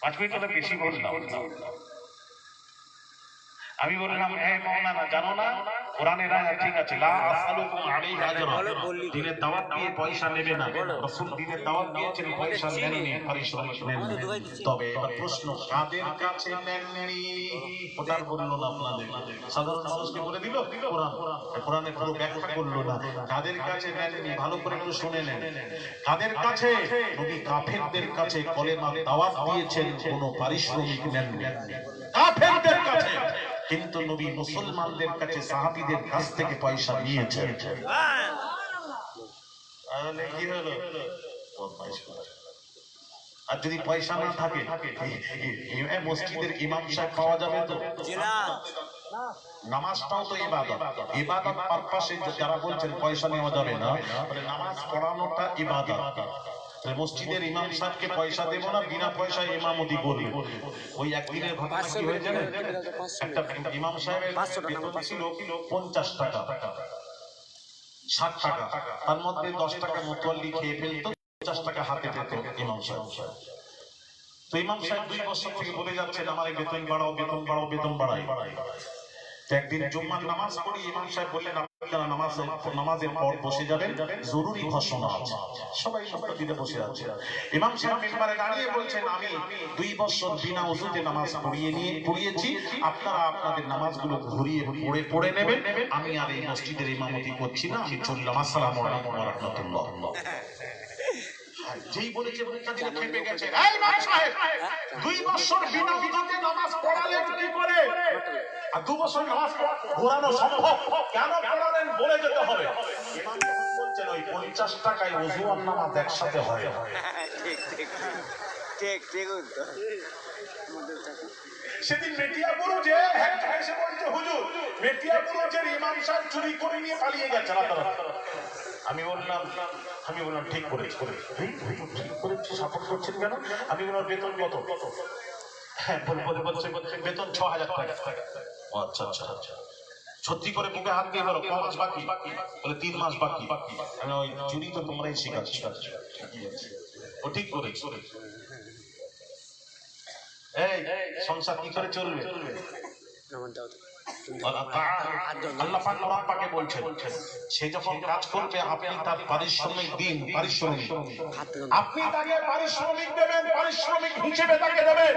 5 মিনিট হলে বেশি বললাম। আমি বললাম মৌলানা জানো না কোরআনের আয়াত ঠিক আছে, লা আসালুকুম আলাইহি আজরা, দ্বীনের দাওয়াত দিয়ে পয়সা নেবে না। রাসূল দ্বীনের দাওয়াত দিয়েছেন, পয়সা নেননি, পারিশ্রমিক নেননি। তবে এবার প্রশ্ন, কাদের কাছে নেননি? ওটা বললো না আপনাদের, সাধারণ মানুষকে বলে দিল কোরআনে পুরো ব্যাখ্যা করলো না। কাদের কাছে নেননি ভালো করে একটু শুনে নেন। কাদের কাছে? নবী কাফেরদের কাছে কলেমার দাওয়াত দিয়েছেন, কোনো পারিশ্রমিক নেননি কাফেরদের কাছে। কিন্তু নবী মুসলমানদের কাছে, সাহাবীদের কাছ থেকে পয়সা নিয়েছেন। তাহলে কি হলো? আর যদি পয়সা না থাকে মসজিদের ইমাম সাহেব পাওয়া যাবে তো? নামাজটাও তো ইবাদত, ইবাদত পারপাসে যারা বলছেন পয়সা নেওয়া যাবে না, তাহলে নামাজ পড়ানোটা ইবাদত। মসজিদের ইমাম সাহেবকে পয়সা দেবো না, বিনা পয়সায় ইমামতি করবে। ওই একদিনের ঘটনা কি হয়ে যাবে, একটা ইমাম সাহেবের বেতন ছিল 50 টাকা 60 টাকা, তার মধ্যে 10 টাকা মুতওয়াল্লি খেয়ে ফেলতো, 50 টাকা হাতে পেত ইমাম সাহেব। তো ইমাম সাহেব 2 বছর থেকে বলে যাচ্ছেন আমার বেতন বাড়াও, বেতন বাড়াও, বেতন বাড়াই। একদিন জুম্মার নামাজ পড়ি ইমাম সাহেব বললেন আপনারা নামাজের পর বসে যাবেন, জরুরি ঘোষণা আছে। সবাই মসজিদে বসে আছে। ইমাম সাহেব মিম্বারে দাঁড়িয়ে বলছেন আমি 2 বছর বিনা ওযুতে নামাজ পড়িয়েছি, আপনারা আপনাদের নামাজগুলো ঘুরিয়ে পড়ে নেবেন, আমি আর এই মসজিদের ইমামতি করছি না, আমি চললাম। আসসালামু আলাইকুম ওয়া রাহমাতুল্লাহ। যেই বলেছে মুক্তাদিরা খেপে গেছে, এই ইমাম সাহেব 2 বছর বিনা ওযুতে নামাজ পড়ালেন কি করে? আর 2 বছর নামাজ ঘোরানো সম্ভব? কেন পড়ালেন বলে যেতে হবে। ইমাম বলছেন ওই 50 টাকায় ওযু আর নামাজ একসাথে হয়। ঠিক সেদিন মেটিয়াপুরও যে এসে বলছে হুজুর মেটিয়াপুরও যে ইমাম সাহেব চুরি করে নিয়ে পালিয়ে গেছে রাতারাতি। আমি বললাম ঠিক করেছি, সাপোর্ট করছেন কেন? আমি বললাম বেতন কত? হ্যাঁ বলছে বেতন 6000 টাকা। আচ্ছা আচ্ছা আচ্ছা, সত্যি করে বুকে হাত দিয়ে বলো ক মাস বাকি? বলে 3 মাস বাকি। আমি ওই চুরি তো তোমরাই শিখাচ্ছ। ও ঠিক করেছি। এই সংসার কি করে চলবে? আল্লাহ পাক কোরআন পাকে বলছেন সে যখন কাজ করবে আপনি তার পারিশ্রমিক দিন, পারিশ্রমিক আপনি তাকে পারিশ্রমিক দেবেন, পারিশ্রমিক হিসেবে তাকে দেবেন।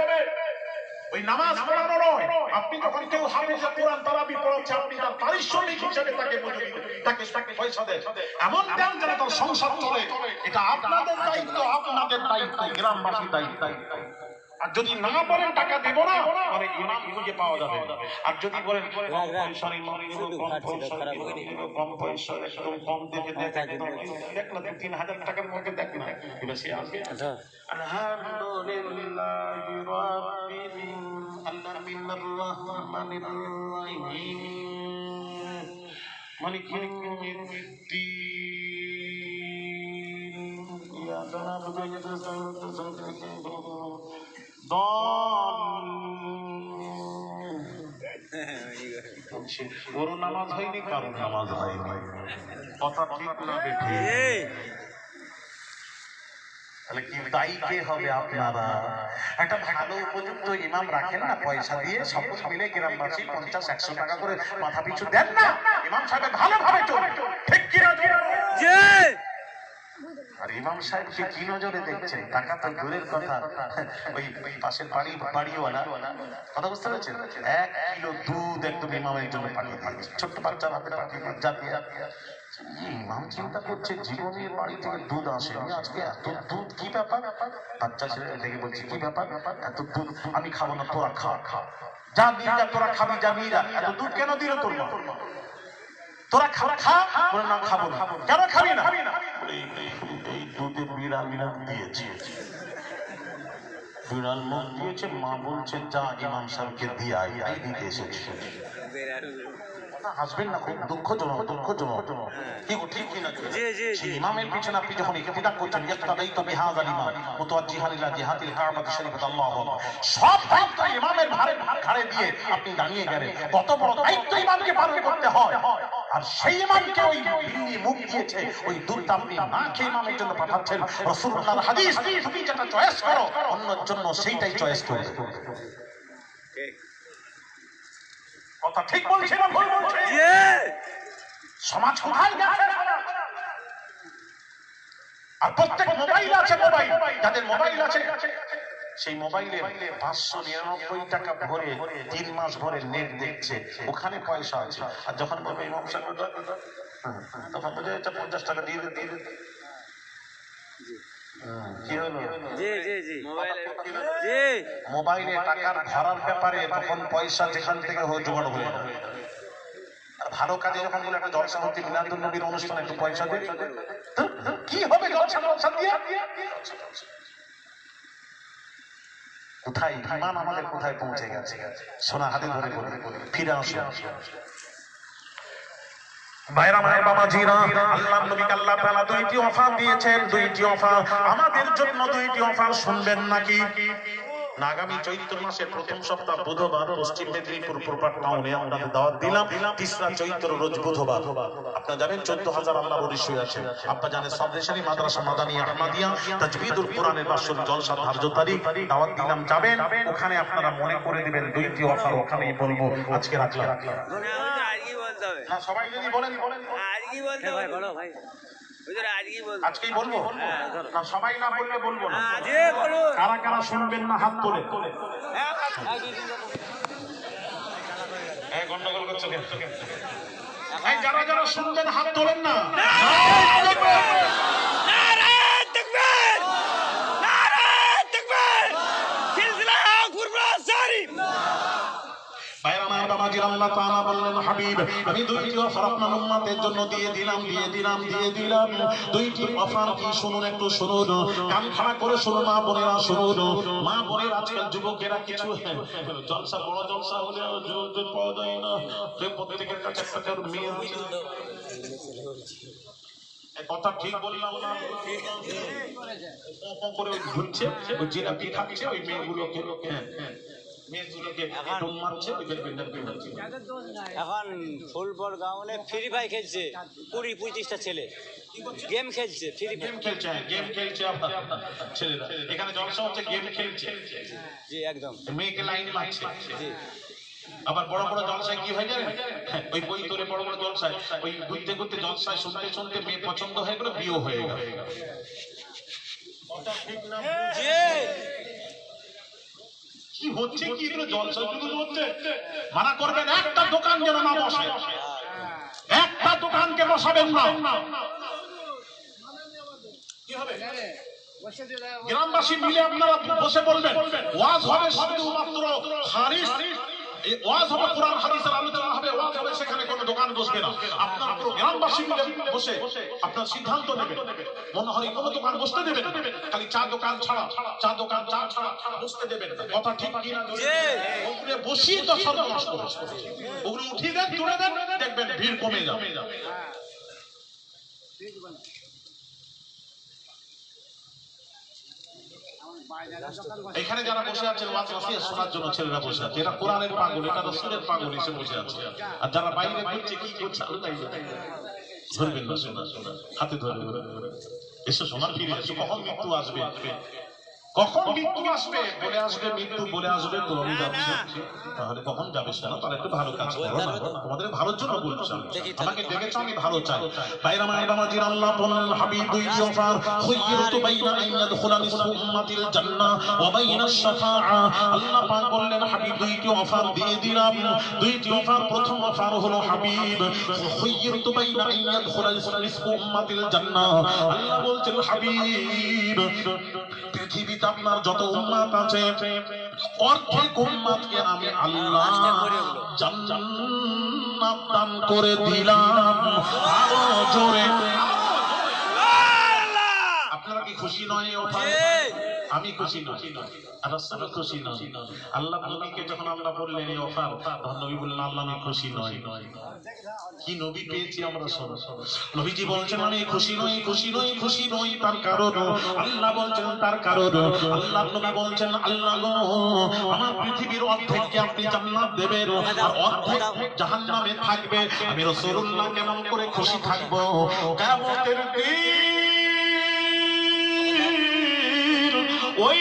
ওই নামাজ পড়ানো নয়, আপনি যখন কেউ হাফেজ কোরআন তারাবি পড়াচ্ছে আপনি তার পারিশ্রমিক হিসেবে তাকে মজুরি তাকে পয়সা দেন, এমন দেন যেন তার সংসার চলে। এটা আপনাদের দায়িত্ব, আপনাদের দায়িত্ব, গ্রামবাসীর দায়িত্ব। আর যদি না বলেন টাকা দেব না, তাহলে ইমাম খুঁজে পাওয়া যাবে। আর যদি বলেন কম পয়সা একদম কম দেখে দেখ না 3,000 টাকার মধ্যে দেখ না, এবার সে আসবে আলহামদুলিল্লাহ রাব্বিল আলামিন আর-রাহমানির রাহিম মালিকিল ইয়াউমিদ্দিন ইয়াকা না'বুদু ওয়া ইয়াকা নাস্তাইন ওর নামাজ হয়নি, কারণ নামাজ হয়নি। কথা ঠিক না বেঠিক? তাহলে কি দায়ী কে হবে? আপনারা একটা ভালো উপযুক্ত ইমাম রাখেন না, পয়সা দিয়ে শপথ মিলে গ্রামবাসী 50-100 টাকা করে মাথা পিছু দেন না, ইমাম সাহেব ভালোভাবে চলবে। ঠিক কিনা? আর ইমাম সাহেবকে কি নজরে দেখছেন? টাকা তো দূরের কথা, ওই পাশের বাড়িওয়ালা কথা বুঝতে পারছেন, 1 কিলো দুধ একদম ইমামের জন্য পাঠিয়ে দিয়েছে, ছোট্ট বাচ্চার হাতে পাঠিয়ে জাতিয়ে। ইমাম চিন্তা করছে জীবনের বাড়ি থেকে দুধ আসেনি, আজকে এত দুধ কি ব্যাপার? বাচ্চা ছেলে দেখে বলছে কি ব্যাপার, এত দুধ আমি খাবো না, তোরা খা, যা নিয়ে যা, তোরা খাবি, যা নিয়ে যা। এত দুধ কেন দিল তোর মা? তোরা খা বলে না খাবো না। কেন খাবি না? এই দুধে বিড়াল দিয়েছে, বিড়াল মুখ দিয়েছে, মা বলছে যা ইমাম সাহেবকে দিয়ে আই দিতে এসেছে। হাসবেন না, খুব দুঃখজনক। ঠিক কিনা? সেই ইমামের পিছনে আপনি যখন ইক্তিদা করছেন, ইক্তাদাইতু বিহাযাল ইমাম মুতাওয়াজ্জিহান ইলা জিহাতিল কাবাতি শরীফাত আল্লাহু আকবার, সব দায়িত্ব ইমামের ঘাড়ে দিয়ে আপনি দাঁড়িয়ে গেলেন। কত বড় দায়িত্ব ইমামকে পালন করতে হয়। আর সেই ইমামকে ওই বিন্নি মুখ দিয়েছে, ওই দুধটা আপনি না খেয়ে ইমামের জন্য পাঠাচ্ছেন। রাসূলুল্লাহর হাদিস, তুমি যেটা চয়েস করো অন্যের জন্য সেইটাই চয়েস করবে। কথা ঠিক বলছি না ভুল বলছি? সমাজ কোথায় গেছে? আর প্রত্যেক মোবাইল আছে, মোবাইল যাদের মোবাইল আছে সেই মোবাইলে 599 টাকা ভরে 3 মাস ভরে নেট দেখছে, ওখানে পয়সা আছে। আর যখন বলবে ইমাম সাহেব তখন বলে এটা 50 টাকা দিয়ে দে। কি হলো? মোবাইলে টাকার ভরার ব্যাপারে তখন পয়সা যেখান থেকে জোগাড় হয়ে ভালো কাজে যখন বলে একটা জলসা হচ্ছে মিলাদুন নবীর অনুষ্ঠানে একটু পয়সা দে, কি হবে জলসা দিয়ে? কোথায় ইমান আমাদের কোথায় পৌঁছে গেছে? সোনা হাতে ধরে বলে ফিরে আসো। ভাইরা মায়ের বাবা জিরা, আল্লাহ নবীকে আল্লাহ তাআলা দুইটি অফার দিয়েছেন, দুইটি অফার আমাদের জন্য, দুইটি অফার শুনবেন নাকি? আগামী চৈত্র মাসের প্রথম সপ্তাহ বুধবার পশ্চিম মেদিনীপুর প্রপার টাউনে আপনাদের দাওয়াত দিলাম। তিসরা চৈত্র রোজ বুধবার। আপনারা জানেন 14,000 আল্লাহ বরিশ আছে। আপনারা জানেন সাবরেশারি মাদ্রাসা মাদানী আহমদিয়া তাজবিদুল কোরআনের বার্ষিক জলসা ধার্য তারিখ দাওয়াত দিলাম, যাবেন। ওখানে আপনারা মনে করে দিবেন দুইটি অফার ওখানেই বলবো। আজকে রাখলাম না, সবাই যদি বলেন আজকেই বলবো না, সবাই না বললে বলবো না। কারা কারা শুনবেন না হাত তোলে। গন্ডগোল করছো কেন? যারা যারা শুনবেন হাত তোলেন না। আল্লাহ তাআলা বললেন, হাবিব আমি দুইটি অফার আপনার উম্মতের জন্য দিয়ে দিলাম। দুইটি অফার কি শুনুন, একটু শুনুন, কান খাড়া করে শুনুন মা বোনেরা, শুনুন মা বোনের। আজকাল যুবকেরা কিছু জলসা, বড় জলসা হলে যুবক পাওয়া যায় না, প্রত্যেকের কাছে একটা মেয়ে কথা ঠিক বললাম না? করে ঘুরছে, ওই জিলাপি খাচ্ছে, ওই মেয়েগুলোকে এখন ফুলপুর গাঁওয়ে ফ্রি ফায়ার খেলছে 20-25টা ছেলে, গেম খেলছে, ফ্রি গেম খেলছে, ছেলেরা এখানে জলসা হচ্ছে, গেম খেলছে। জি একদম, মেয়েকে লাইন মারছে। আবার বড় বড় জলসায় কি হয় জানেন? ওই বই তোলে বড় বড় জলসায়, ওই ঘুরতে ঘুরতে জলসায় শুনতে শুনতে মেয়ে পছন্দ হয়ে গেল, বিয়ে হয়ে গেল। কি হচ্ছে কি এগুলো? জলসা শুরু হচ্ছে, মানা করবেন একটা দোকান যেন না বসে, একটা দোকানকে বসাবেন না। কি হবে? গ্রামবাসী মিলে আপনারা বসে বলবেন, ওয়াজ হবে শুধুমাত্র হাদিস, ওয়াজ হবে কোরআন হাদিসের আলোচনা হবে, ওয়াজ হবে, সেখানে কোনো দোকান বসবে না। আপনারা পুরো গ্রামবাসী মিলে বসে আপনার সিদ্ধান্ত নেবেন। মনে হয় কোনো দোকান বসতে দেবেন, খালি চা দোকান ছাড়া বসতে দেবেন। কথা ঠিক কি না? ওগুলো বসিয়ে তো সর্বনাশ করে, ওগুলো উঠিয়ে দেন, তুলে দেন, দেখবেন ভিড় কমে যাবে। এখানে যারা বসে আছেন ওয়াজ নসিহত শোনার জন্য ছেলেরা বসে আছে, এরা কোরআনের পাগল, এটা রাসূলের পাগল এসে বসে আছে। আর যারা বাইরে ঘুরছে কি করছে আল্লাহ জানে। ধরবেন না, শোনা হাতে ধরে এসে শোনা, ফিরে এসে কখন মৃত্যু আসবে, কখন মৃত্যু আসবে বলে আসবে, মৃত্যু বলে আসবে তো আমি যাচ্ছি। তাহলে কখন যাবে সেটা তার একটু ভালো কাজ করো না, তোমাদের ভালোর জন্য বলছি। আমাকে ডেকেছো, আমি ভালো চাই। বাইরা মায়ের বাবাজির আল্লাহ বললেন, হাবিব দুইটি অফার, খুয়িরতু বাইনা আন ইয়াদখুলা নিসফু উম্মাতিল জান্নাহ ওয়া বাইনা শাফাআ। আল্লাহ পাক বললেন, হাবিব দুইটি অফার দিয়ে দিলাম। দুইটি অফার, প্রথম অফার হলো হাবিব খুয়িরতু বাইনা আন ইয়াদখুলা নিসফু উম্মাতিল জান্নাহ। আল্লাহ বলছেন, হাবিব পৃথিবীতে আপনার যত উম্মত আছে, অর্ধেক উম্মতকে আমি আল্লাহ জান্নাত দান করে দিলাম। আরো জোরে আপনারা কি খুশি নয়? আমি খুশি নই, রাসূল খুশি নয়। আল্লাহ নবীকে যখন আমরা বললেন এই অফার, তখন নবী বললেন, আল্লাহ আমি খুশি নই। কি নবী পেয়েছি আমরা সব। নবীজি বলছেন, আমি খুশি নই, তার কারণ আল্লাহ বলছেন, তার কারণ আল্লাহ নবী বলছেন, আল্লাহ গো আমার পৃথিবীর অর্ধেককে আপনি জান্নাত দেবেন, আর অর্ধেক জাহান্নামে থাকবে। আমি রাসূলুল্লাহ কেমন করে খুশি থাকবো? কিয়ামতের দিন ওই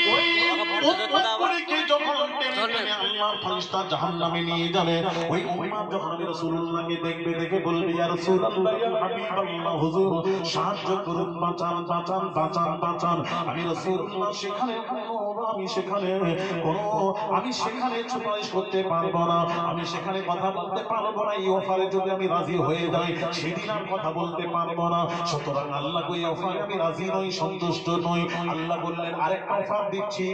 উম্মতকে যখন টেনে আল্লাহর ফেরেশতা জাহান্নামে নিয়ে যাবে, ওই উম্মত যখন রাসূলুল্লাহকে দেখবে, দেখে বলবে, ইয়া রাসূলুল্লাহ, ইয়া হাবিবাল্লাহ, হুজুর সাহায্য করুন, বাঁচান। আমি রাসূলুল্লাহ আমি সেখানে সুপারিশ করতে পারবো না, আমি সেখানে কথা বলতে পারবো না। এই অফারে যদি আমি রাজি হয়ে যাই, সেদিন আর কথা বলতে পারবো না। সুতরাং আল্লাহ ওই অফারে আমি রাজি নই, সন্তুষ্ট নই। আল্লাহ বললেন, আরেকটা অফার দিচ্ছি।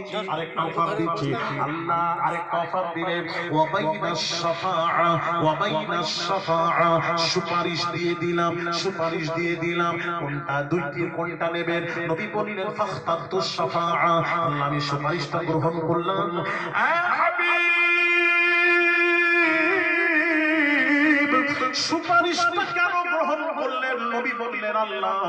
আল্লাহ আরেকটা অফার দিলেন ওয়া বাইনাস শাফাআ ওয়া বাইনাস শাফাআ, সুপারিশ দিয়ে দিলাম, সুপারিশ দিয়ে দিলাম। কোনটা দুইটি কোনটা নেবেন? নবী বললেন ফাখতাতুস শাফাআ, আল্লাহ আমি সুপারিশটা গ্রহণ করলাম। সুপারিশটা কেন গ্রহণ করলেন? নবী বললেন আল্লাহ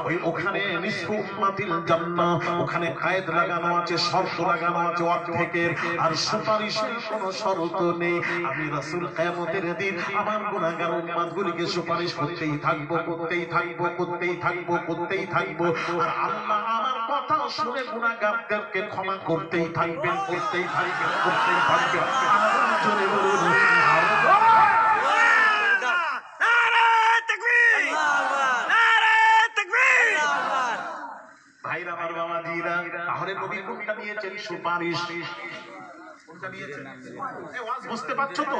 ওই ওখানে নিসফু উম্মাতিল জান্নাহ, ওখানে কায়েদ লাগানো আছে, শর্ত লাগানো আছে অর্ধেকের, আর সুপারিশের কোনো শর্ত নেই। আমি রাসূল কিয়ামতের দিন আমার গুনাহগার উম্মতগুলিকে সুপারিশ করতেই থাকবো, করতেই থাকবো, করতেই থাকবো, করতেই থাকবো, আর আল্লাহ আমার কথা শুনে গুনাহগারদেরকে ক্ষমা করতেই থাকবেন, করতেই থাকবেন, করতেই থাকবেন। জোরে বলুন ভাইরা আমার বাবাজিরা, তাহলে নবী কোনটা নিয়েছেন? সুপারিশ। কোনটা নিয়েছেন? এই ওয়াজ বুঝতে পারছো তো?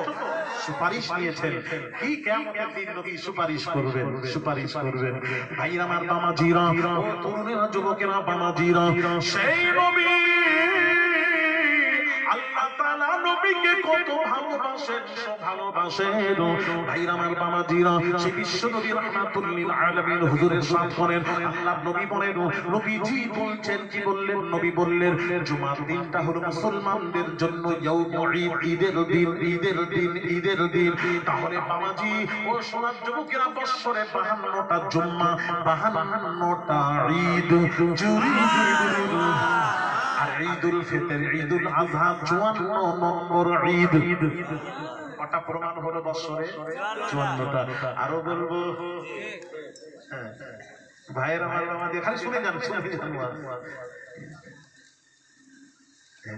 সুপারিশ নিয়েছেন। কি কিয়ামতের দিন নবী সুপারিশ করবেন, সুপারিশ করবেন। ভাইরা আমার বাবাজিরা, ও তরুণেরা, যুবকেরা, বাবাজিরা, সেই নবী আল্লাহ তাআলা নবীকে কত ভালোবাসেন, ভালোবাসেন। ভাইরা আমার বাবাজিরা, সেই বিশ্ব নবী রাহমাতুল লিল আলামিন হুজুরের সাথ করেন। আল্লাহ নবী বলেন, নবীজি বলছেন, কি বললেন? নবী বললেন জুমার দিনটা হলো মুসলমানদের জন্য ইয়াউমুল ঈদ, ঈদের দিন, ঈদের দিন, ঈদের দিন। তাহলে বাবাজি ও সোনার যুবকেরা, বছরে 52টা জুম্মা, 52টা ঈদ, জুরি আর ঈদুল ফিতর, ঈদুল আযহা 54 নম্বর ঈদ। কটা প্রমাণ হলো বছরে? 54টা। আরো বলবো? ভাইয়ের আমার আমাদের খালি শুনে যান, শুনে যান।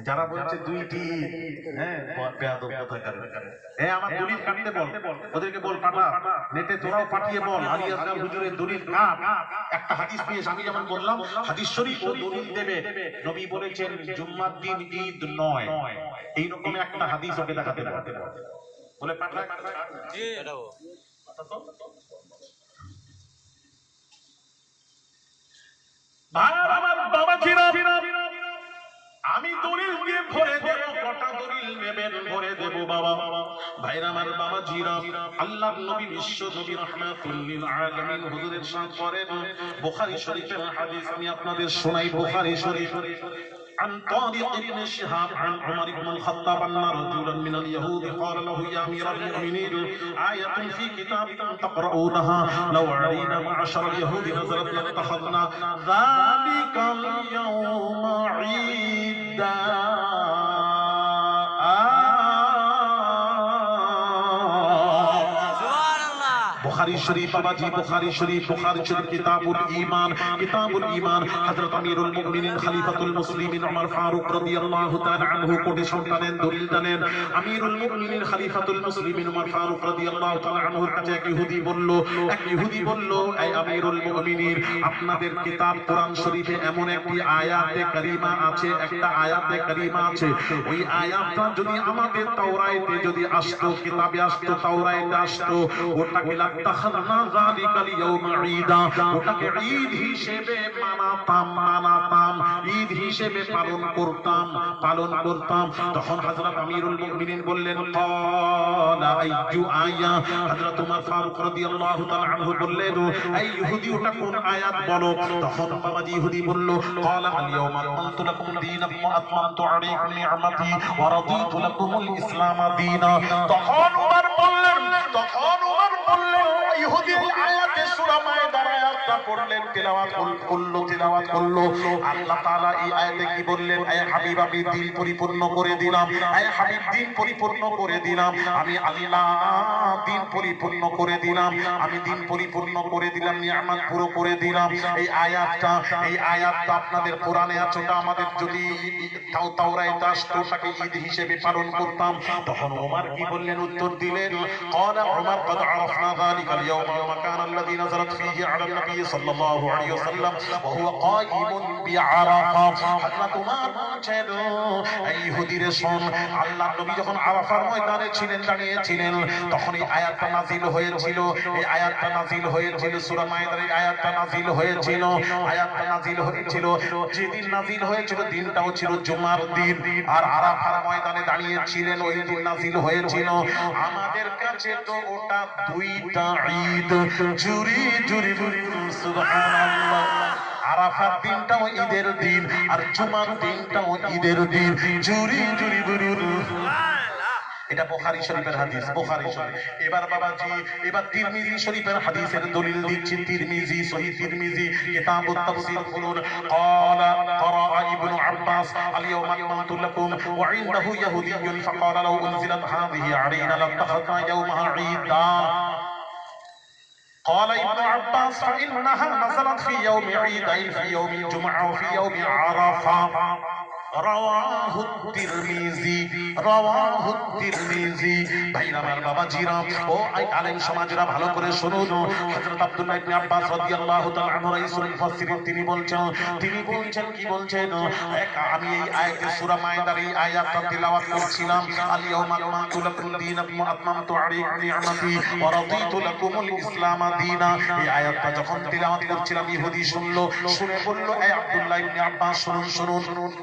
যারা বলছে দুইটি, হ্যাঁ বেয়াদব কথাকার, হ্যাঁ আমার দলিল কাটতে বল, ওদেরকে বল পাঠা, নেটে তোরাও পাঠিয়ে বল আলী আসগার হুজুরের দলিল কাট। একটা হাদিস পেশ, আমি যেমন বললাম হাদিস শরীফ ও দলিল দেবে। নবী বলেছেন জুম্মার দিন ঈদ নয়, এইরকম একটা হাদিস ওকে দেখাতে বলে পাঠা। জি এটাও ভাইরা আমার বাবাজিরা, আমি দলিল দিয়ে ভরে দেব, কটা দলিল নেবেন ভরে দেব বাবা। ভাইরা আমার বাবাজিরা, আল্লাহর নবী বিশ্ব নবী রাহমাতুল লিল আলামিন হুজুরের সাথ করেন। বুখারী শরীফের হাদিস আমি আপনাদের শোনাই। বুখারী শরীফ عن طارق بن شهاب عن عمر بن الخطاب أن رجلا من اليهود قال له يا أمير المؤمنين آية في كتابكم تقرؤونها لو علينا معشر اليهود نزلت لاتخذنا ذلك اليوم عيدا বুখারী শরীফ বাবাজি, বুখারী শরীফ, বুখারী শরীফ কিতাবুল ঈমান, কিতাবুল ঈমান। হযরত আমিরুল মুমিনিন খলিফাতুল মুসলিমিন ওমর ফারুক রাদিয়াল্লাহু তাআলা আনহু কোটি সন্তানের দলিল জানেন। আমিরুল মুমিনিন খলিফাতুল মুসলিমিন ওমর ফারুক রাদিয়াল্লাহু তাআলা আনহুর কাছে এক ইহুদি বলল, এই আমিরুল মুমিনিন, আপনাদের কিতাব কোরআন শরীফে এমন একটি আয়াতে কারিমা আছে, একটা আয়াতে কারিমা আছে, ওই আয়াতটা যদি আমাদের তাওরাতে যদি আসতো, কিতাবে আসতো, তাওরাতে আসতো, ওটাকে লাত্তাখাযনা যালিকাল ইয়াউমা ঈদা, ওটাকে ঈদ হিসেবে মানাতাম, ঈদ হিসেবে পালন করতাম। তখন হযরত আমিরুল মুমিনিন বললেন ক্বালা আইয়ু আয়া, হযরত ওমর ফারুক রাদিয়াল্লাহু তাআলা আনহু বললেন এই ইহুদি ওটা কোন আয়াত বলো। তখন বাবাজি ইহুদি বলল ক্বালা আল ইয়াউমা আকমালতু লাকুম দীনাকুম ওয়া আতমামতু আলাইকুম নি'মাতি ওয়া রাদিতু লাকুমুল ইসলাম দীনা। তখন ওমর বললেন ইহুদি আয়াতে সূরা মায়দার আয়াতটা পড়লেন, তেলাওয়াত করলো। আল্লাহ তাআলা এই আয়াতে কি বললেন? আয় হাবিব, আমি দিন পরিপূর্ণ করে দিলাম, আয় হাবিব দিন পরিপূর্ণ করে দিলাম, আমি আল্লাহ দিন পরিপূর্ণ করে দিলাম, আমি দিন পরিপূর্ণ করে দিলাম, নিয়ামত পুরো করে দিলাম। এই আয়াতটা আপনাদের কোরআনে আছে, ওটা আমাদের যদি তাওরাতে আসতো, তাকে ঈদ হিসেবে পালন করতাম। তখন ওমর কি বললেন? উত্তর দিলেন ক্বালা ওমর قد عرفنا ذلك اليوم ومكان الذي نزلت فيه على النبي النبي صلى الله عليه وسلم وهو قائم بعرفة হযরত উমর বলছেন এই ইহুদির শোন আল্লাহর নবী যখন আরাফার ময়দানে ছিলেন দাঁড়িয়েছিলেন তখন এই আয়াতটা নাযিল হয়েছিল এই আয়াতটা নাযিল হয়েছিল সূরা মায়েদার এই আয়াতটা নাযিল হয়েছিল আয়াতটা নাযিল হয়েছিল যেদিন নাযিল হয়েছিল দিনটাও ছিল জুমার দিন আর আরাফার ময়দানে দাঁড়িয়েছিলেন ওই দিন নাযিল হয়েছিল আমাদের কাছে তো ওটা দুইটা ঈদ জুরি জুরি জুরি সুবহানাল্লাহ আরাফার দিনটাও ঈদের দিন আর জুমার দিনটাও ঈদের দিন জুরি জুরি জুরি এটা বুখারী শরীফের হাদিস বুখারী শরীফ এবার বাবাজি এবার তিরমিজি শরীফের হাদিসের দলিল দিচ্ছি তিরমিজি সহিহ তিরমিজি কিতাবুত তাফসীর ফুলুন ক্বালা ক্বারা ইবনু আব্বাস আল ইয়াওমা আকমালতু লাকুম ওয়া ইনদাহু ইয়াহুদিয়্যুন ফাকালা লাউ উনজিলাত হাযিহি আলাইনা লাত্তাখাযনা ইয়াওমাহা ঈদা قال ابن عباس فإنها نزلت في يوم عيدين في يوم الجمعة وفي يوم عرفة رواه الترمذي ভাইরা আমার বাবাজিরা ও আলেম সমাজেরা ভালো করে শুনুন হযরত আব্দুল্লাহ ইবনে আব্বাস রাদিয়াল্লাহু তাআলা আনহু রাইসুল মুফাসসিরিন তিনি বলছেন কি বলছেন আমি এই আয়াতে সূরা মায়েদার এই আয়াতটা তিলাওয়াত করছিলাম আল ইয়াওমা আকমালতু লাকুম দীনাকুম ওয়া আতমামতু আলাইকুম নি'মাতি ওয়া রাদিতু লাকুমুল ইসলাম দীনা এই আয়াতটা যখন তিলাওয়াত করছিলাম ইহুদি শুনলো শুনে বলল এই আব্দুল্লাহ ইবনে আব্বাস শুনুন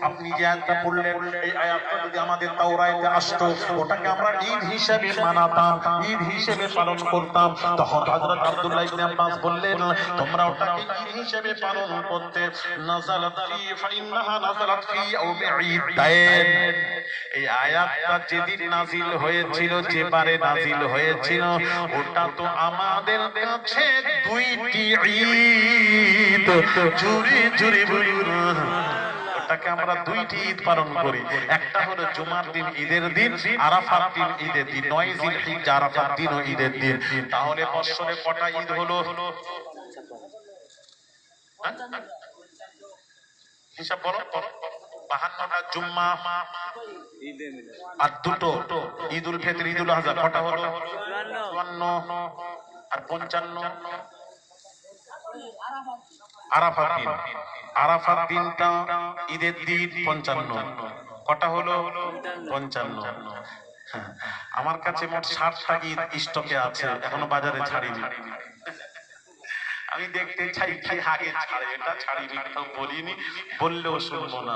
আপনি যে আয়াতটা পড়লেন এই আয়াতটা যদি আমাদের তাওরাতে আসতো ওটাকে আমরা ঈদ হিসেবে মানাতাম ঈদ হিসেবে পালন করতাম তখন হযরত আব্দুল্লাহ ইবনে আব্বাস বললেন তোমরা ওটাকে ঈদ হিসেবে পালন করতে নাযালাত ফি ফাইন্নাহা নাযালাত ফি ইয়াউমি ঈদাইন এই আয়াতটা যেদিন নাযিল হয়েছিল যে বারে নাযিল হয়েছিল ওটা তো আমাদের কাছে দুইটি ঈদ জুরি জুরি ওটাকে আমরা দুইটি ঈদ পালন করি একটা হলো জুমার দিন ঈদের দিন আরাফার দিন ঈদের দিন 9 জিলহিজ্জা আরাফার দিন ও ঈদের দিন তাহলে বছরে কটা ঈদ হলো হিসাব বলো 52টা জুম্মা আর দুটো ঈদুল ফিতর ঈদুল আযহা কটা হলো 54 আর 55 আরাফার দিনটা ঈদের দিন 55 কটা হলো 55 আমার কাছে মোট 60টা ঈদ স্টকে আছে এখনো বাজারে ছাড়িনি আমি দেখতে চাই কি আগে ছাড়ে এটা ছাড়িনি কোথাও বলিনি বললেও শুনবো না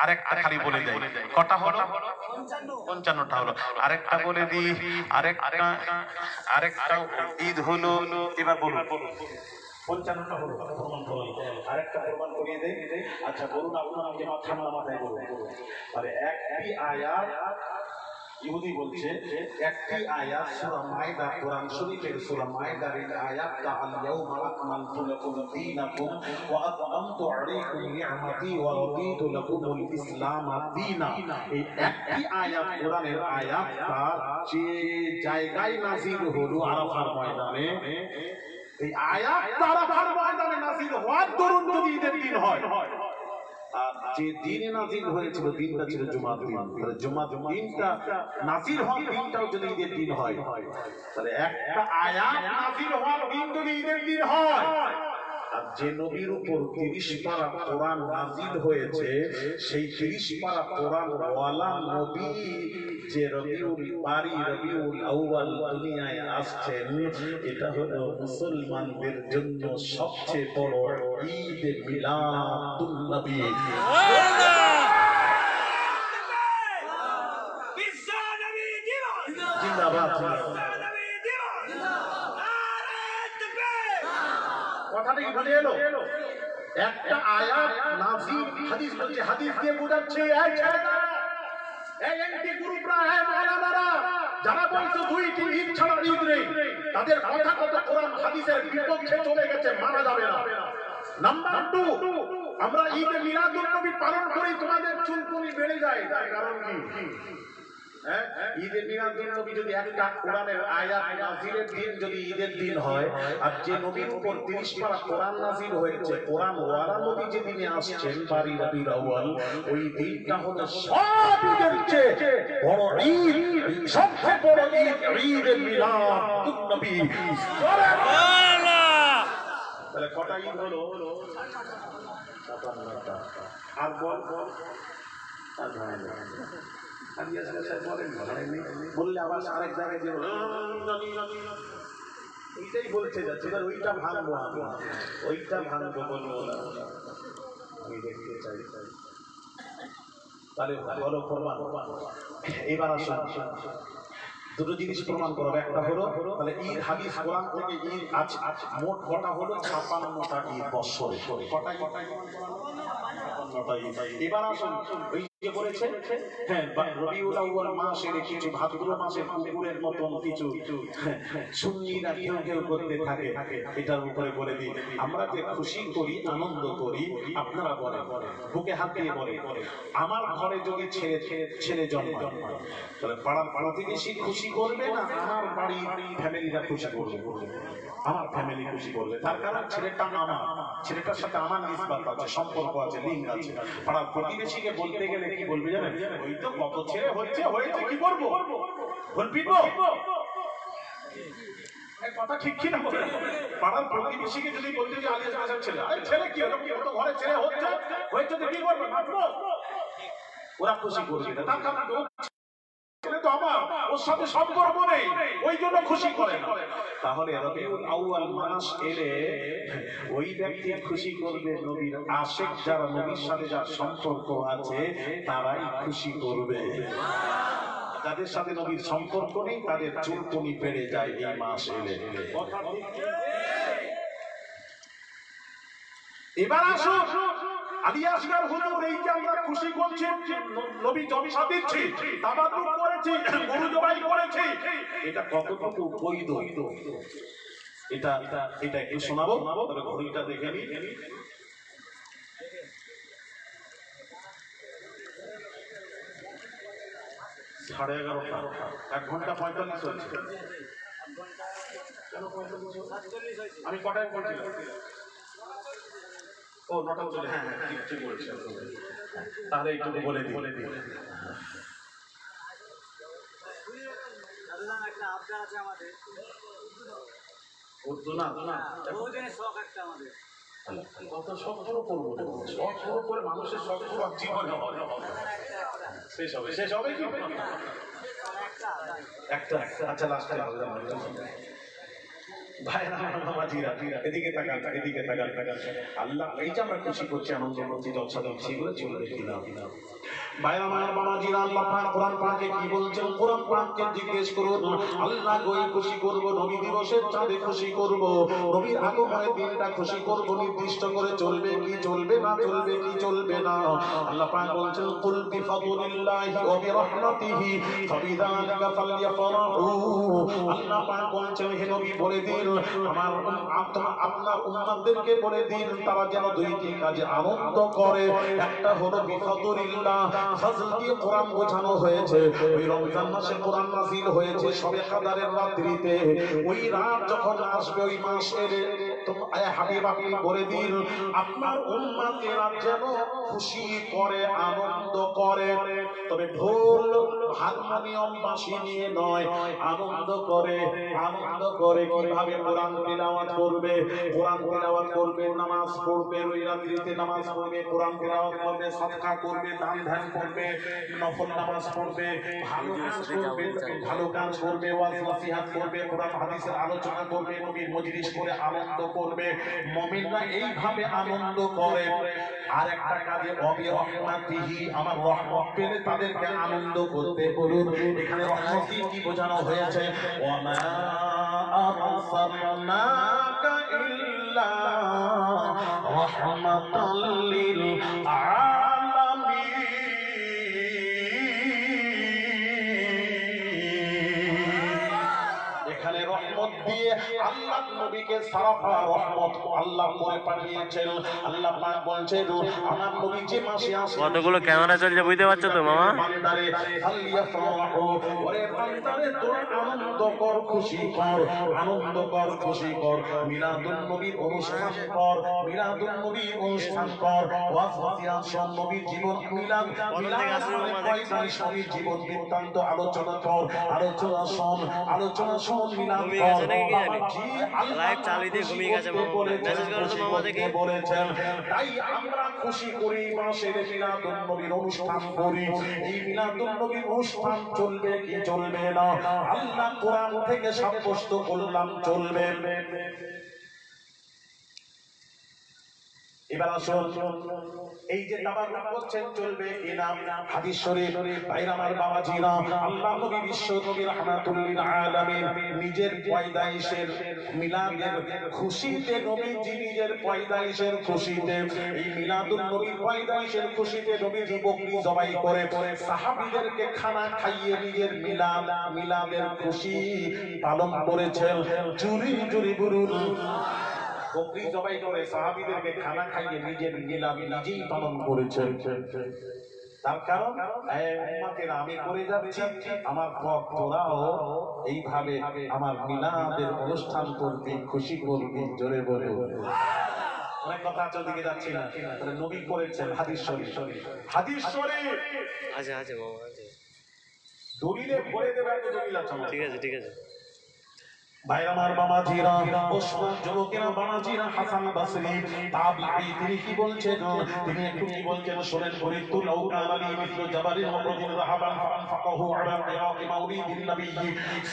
আরেকটা খালি বলে দেই কটা হলো 55টা হলো আরেকটা বলে দিই আরেকটা ঈদ হলো এবার বলুন 55টা হলো আরেকটা প্রমাণ করিয়ে দেই আচ্ছা বলুন আপনারা আমাকে মাথায় বলুন আরে একটি আয়াত ইহুদি বলছে একটি আয়াত সূরা মায়েদা কোরআন শরীফের সূরা মায়েদার এই আয়াতটা আল ইয়াউমা আকমালতু লাকুম দীনাকুম ওয়া আতমামতু আলাইকুম নি'মাতি ওয়া রাদিতু লাকুমুল ইসলাম দীনা এই একটি আয়াত কোরআনের আয়াতটা যে জায়গায় নাযিল হলো আরাফার ময়দানে এই আয়াতটা আরাফার ময়দানে নাযিল হওয়ার দরুন যদি ঈদের দিন হয় আর যে দিনে নাযিল হয়েছিল দিনটা ছিল জুমার দিন তাহলে জুমার দিনটা নাযিল হওয়ার দিনটাও যদি ঈদের দিন হয় তাহলে একটা আয়াত নাযিল হওয়ার দিন যদি ঈদের দিন হয় আর যে নবীর উপর 30 পারা কোরআন নাযিল হয়েছে সেই 30 পারা কোরআন ওয়ালা নবী যে রবিউল পারি রবিউল আউয়াল দুনিয়ায় আসছেন এটা হলো মুসলমানদের জন্য সবচেয়ে বড় ঈদ মিলাদুন নবী জিন্দাবাদ কথাটা কি বুঝে এলো একটা আয়াত নাযিল হাদিস বলছে হাদিস দিয়ে বোঝাচ্ছে এই এন্টি গ্রুপরা মাওলানারা যারা বলছে দুইটি ঈদ ছাড়া ঈদ নেই তাদের কথা কত কোরআন হাদিসের বিপক্ষে চলে গেছে মানা যাবে না নাম্বার 2 আমরা ঈদে মিলাদুন নবী পালন করি তোমাদের চুলকুনি বেড়ে যায় তার কারণ কি ঈদে মিলাদুন নবী যদি একটা কোরআনের আয়াত নাযিলের দিন যদি ঈদের দিন হয় আর যে নবীর উপর 30 পারা কোরআন নাযিল হয়েছে কোরআন ওয়ালা নবী যে দিনে আসছেন বারি রবিউল আউয়াল ওই দিনটা হলো সব ঈদের চেয়ে বড় ঈদ সবচেয়ে বড় ঈদ ঈদে মিলাদুন নবী সুবহানাল্লাহ তাহলে কটা ঈদ হলো? 57টা। আর বল আর বললে আবার আরেক জায়গায় যে এইটাই বলছে যাচ্ছে ওইটা ভাঙবো, ওইটা ভাঙবো বলবো না, আমি দেখতে চাই। তাহলে বলো প্রমাণ। এবার আসুন দুটো জিনিস প্রমাণ করবে। একটা হলো তাহলে ঈদ হাদিস কোরআন থেকে ঈদ আজ মোট কটা হলো? 56টা ঈদ বছরে। কটা ঈদ? 56টা ঈদ। এবার আসুন ওই যে বলেছে হ্যাঁ রবিউল আউয়াল মাসের কিছু ভাদ্র মাসের কুকুরের মতন কিছু সুন্নিরা কেউ কেউ করতে থাকে, এটার উপরে বলে দিই আমরা যে খুশি করি আনন্দ করি, আপনারা বলেন বুকে হাত দিয়ে বলেন আমার ঘরে যদি ছেলে জন্মায় তাহলে পাড়ার প্রতিবেশী খুশি করবে না আমার বাড়ির ফ্যামিলিরা খুশি করবে? আমার ফ্যামিলি খুশি করবে। তার কারণ ছেলেটা আমার, ছেলেটার সাথে আমার নিসবত আছে, সম্পর্ক আছে, লিঙ্ক আছে। পাড়ার প্রতিবেশীকে বলতে গেলে কি বলবে জানেন? ওই তো কত ছেলে হয়েছে কি করবো, কথা ঠিক কি না? পাড়ার প্রতিবেশীকে যদি বলতে যে আলিয়াস হাসান ছেলে, আরে ছেলে কি হলো, কত ঘরে ছেলে হয়েছে কি করবে? ওরা খুশি করবে না, তার কারণ তো আমার ওর সাথে সম্পর্ক নেই, ওই জন্য খুশি করে না। তাহলে রবিউল আউয়াল মাস এলে ওই ব্যক্তি খুশি করবে নবীর আশিক যারা, নবীর সাথে যার সম্পর্ক আছে তারাই খুশি করবে। যাদের সাথে নবীর সম্পর্ক নেই তাদের চুলকুনি বেড়ে যায় এই মাস এলে। এবার আসুন আলিয়াসগার হুজুর, এই যে আমরা খুশি করছি নবী জলসা দিচ্ছি, তাবাররুক করেছি, গরু জবাই করেছি, এটা কতটুকু বৈধ এটা একটু শোনাবো। তবে ঘড়িটা দেখে নিই, 11:30, 1 ঘন্টা 45 হচ্ছে। আমি কটায় বলছিলাম? ও 9টা চলে। হ্যাঁ ঠিক বলেছেন। তাহলে একটু বলে দিই। উর্দু না কত শখ করবো, শখ করে মানুষের শখ জীবনে শেষ হবে কি একটা? আচ্ছা লাস্টে আল্লাহ এই যে আমরা খুশি করছি আনন্দ করছি জলসা করছি এগুলো চলে দেখছিলাম। ভাইরা আমার বাবাজিরা, আল্লাহ পাক কোরআন পাকে কি বলছেন? কোরআন পাককে জিজ্ঞেস করুন আল্লাহ কই খুশি করব? নবী দিবসের চাঁদে খুশি করব, নবীর আগমনের দিনটা খুশি করব, নির্দিষ্ট করে চলবে কি চলবে না, চলবে কি চলবে না? আল্লাহ পাক বলছেন কুল বিফাদলিল্লাহি ওয়া বিরহমাতিহি ফাবিযালিকা ফালইফরাহু। আল্লাহ পাক বলছেন হে নবী বলে দিন আমার আপনার উম্মতদেরকে বলে দিন তারা যেন দুইটি কাজে আনন্দ করে। একটা হলো বিফাদলিল্লাহ, ফজল দিয়ে কোরআন বোঝানো হয়েছে। ওই রমজান মাসে কোরআন নাযিল হয়েছে শবে কদরের রাত্রিতে। ওই রাত যখন আসবে ওই মাসের তোমরা হাবিব আপনি বলে দিন আপনার উম্মতেরা যেন খুশি করে আনন্দ করে, তবে ঢোল হারমোনিয়াম বাঁশি নিয়ে নয়, আনন্দ করে কিভাবে? কোরআন তিলাওয়াত করবে, নামাজ পড়বে, ওই রাত্রিতে নামাজ পড়বে, কোরআন তিলাওয়াত করবে, সাদকা করবে, দান ধ্যান করবে, নফল নামাজ পড়বে, ভালো কাজ করবে, ওয়াজ নসিহত করবে, কোরআন হাদিসের আলোচনা করবে, নবীর মজলিস করে আনন্দ করবে। মুমিনরা এইভাবে আনন্দ করে। আর একটা কাজে অবিরহমাতিহি, আমার রহমত পেলে তাদেরকে আনন্দ করতে বলুন। এখানে রহমতি কি বোঝানো হয়েছে? ওয়ামা আরসালনাকা ইল্লা রাহমাতাল লিল আলামিন। এখানে রহমত দিয়ে আল্লাহ নবীকে সারাফা রহমত আল্লাহ করে পাঠিয়েছেন। আল্লাহ পাক বলছেন আমার নবী যে মাসে আসে, কতগুলো ক্যামেরা চলছে বুঝতে পারছো তো মামা? বান্দারে ফালিয়াফরাহু, ওরে বান্দারে তোর আনন্দ কর, খুশি কর, মিলাদুন নবীর অনুষ্ঠান কর, ওয়াজ নসিহত শোন, নবীর জীবন মিলাদ মানে পয়গাম্বরের নবীর জীবন বৃত্তান্ত আলোচনা কর, আলোচনা শোন মিলাদ কর। আল্লাহ চালি দিয়ে ঘুমিয়ে গেছে মামা। মেসেজ করো তো মামা দেখি। বলেছেন তাই আমরা খুশি করি মাসের মিলাদুন নবীর অনুষ্ঠান করি। এই মিলাদুন নবীর অনুষ্ঠান চলবে কি চলবে না আল্লাহ কোরআন থেকে সাব্যস্ত করলাম চলবে। এবার আসুন এই যে তাবাররুক করছেন চলবে কি না? হাদিস শরীফ ভাইরা আমার বাবাজিরা, আল্লাহ নবী বিশ্ব নবী রাহমাতুল লিল আলামিন নিজের পয়দাইশের মিলাদের খুশিতে নবীজি নিজের পয়দাইশের খুশিতে এই মিলাদুন নবীর পয়দাইশের খুশিতে নবীজি বকরি জবাই করে সাহাবীদেরকে খানা খাইয়ে নিজের মিলাদের খুশি পালন করেছেন। জুরি জুরি বুরুল বকরি জবাই করে সাহাবীদেরকে খানা খাইয়ে নিজের মিলাদ নিজেই পালন করেছেন। তার কারণ উম্মতেরা আমি করে যাচ্ছি, আমার ভক্তরাও এইভাবে আমার মিলাদের অনুষ্ঠান করবে, খুশি করবে, জোরে বলে। অনেক কথা আছে ওদিকে যাচ্ছি না, তাহলে নবী করেছেন হাদিস শরীফ। হাদিস শরীফ আছে আছে মামা আছে। দলিলে ভরে দেবে এত দলিল আছে। ঠিক আছে ঠিক আছে। ভাই আমার বাবাজিরা, ওসমান যুবকেরা বাবাজিরা, হাসান বসরি তাবিঈ তিনি কি বলছেন, তিনি একটু কি বলছেন শুনেন। ফরিদু লাউ কানা লি মিসলু জাবালিন ওয়াদিন যাহাবান ফাকাহু আলা কিরাত মাউলিদিন নবী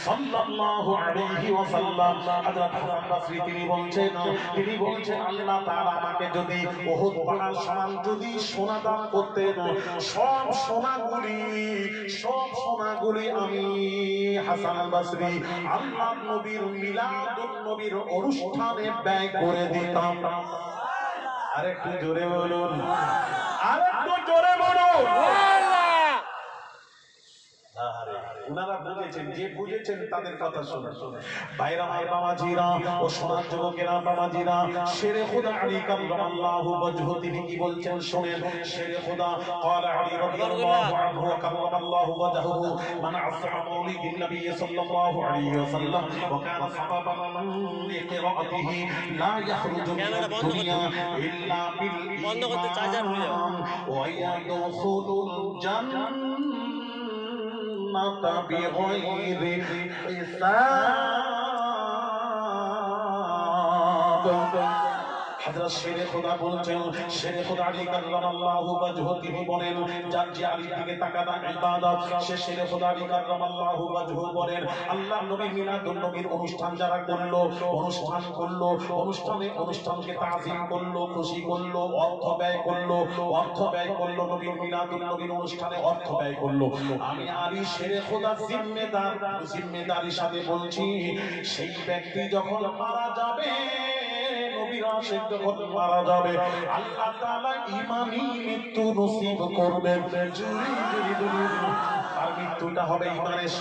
সাল্লাল্লাহু আলাইহি ওয়াসাল্লাম। হযরত হাসান বসরি তিনি বলছেন আল্লাহ তাআলা আমাকে যদি উহুদ পাহাড় সমান যদি সোনা দান করতেন, সব সোনাগুলি আমি হাসান বসরি আল্লাহ নবী মিলাদুন নবীর অনুষ্ঠানে ব্যয় করে দিতাম। আরেকটু জোরে বলুন, আরেকটু জোরে বলুন। উনারা বুঝেছেন, যে বুঝেছেন তাদের কথা শুনে। ভাইরা আমার বাবাজিরা ও সোনার যুবকেরা বাবাজিরা, শেরে খুদা আলী কাররামাল্লাহু ওয়াজহু তিনি কি বলছেন শুনেন। শেরে খুদা قال علي رضي الله عنه وكرم الله وجهه من عصر مولد النبي صلى الله عليه وسلم وكان سببا لقراءته لا يخرج من الدنيا الا بالايمان ويدخل الجنه بغير حساب। হযরত শেরে খোদা বলছেন, শেরে খোদা আলী কাররামাল্লাহু ওয়াজহু তিনি বলেন, যার যে আলীর দিকে তাকানো ইবাদত, সে শেরে খোদা আলী কাররামাল্লাহু ওয়াজহু বলেন আল্লাহর নবী মিলাদুন নবীর অনুষ্ঠান যারা করলো, অনুষ্ঠানকে তাজিম করলো, খুশি করলো, অর্থ ব্যয় করলো নবীর মিলাদুন নবীর অনুষ্ঠানে অর্থ ব্যয় করলো। আমি আলী শেরে খোদা জিম্মেদারির সাথে বলছি, সেই ব্যক্তি যখন মারা যাবে, মারা যাবে, আল্লাহ তাআলা ঈমানী মৃত্যু নসিব করবেন। আর মৃত্যুটা হবে ঈমানের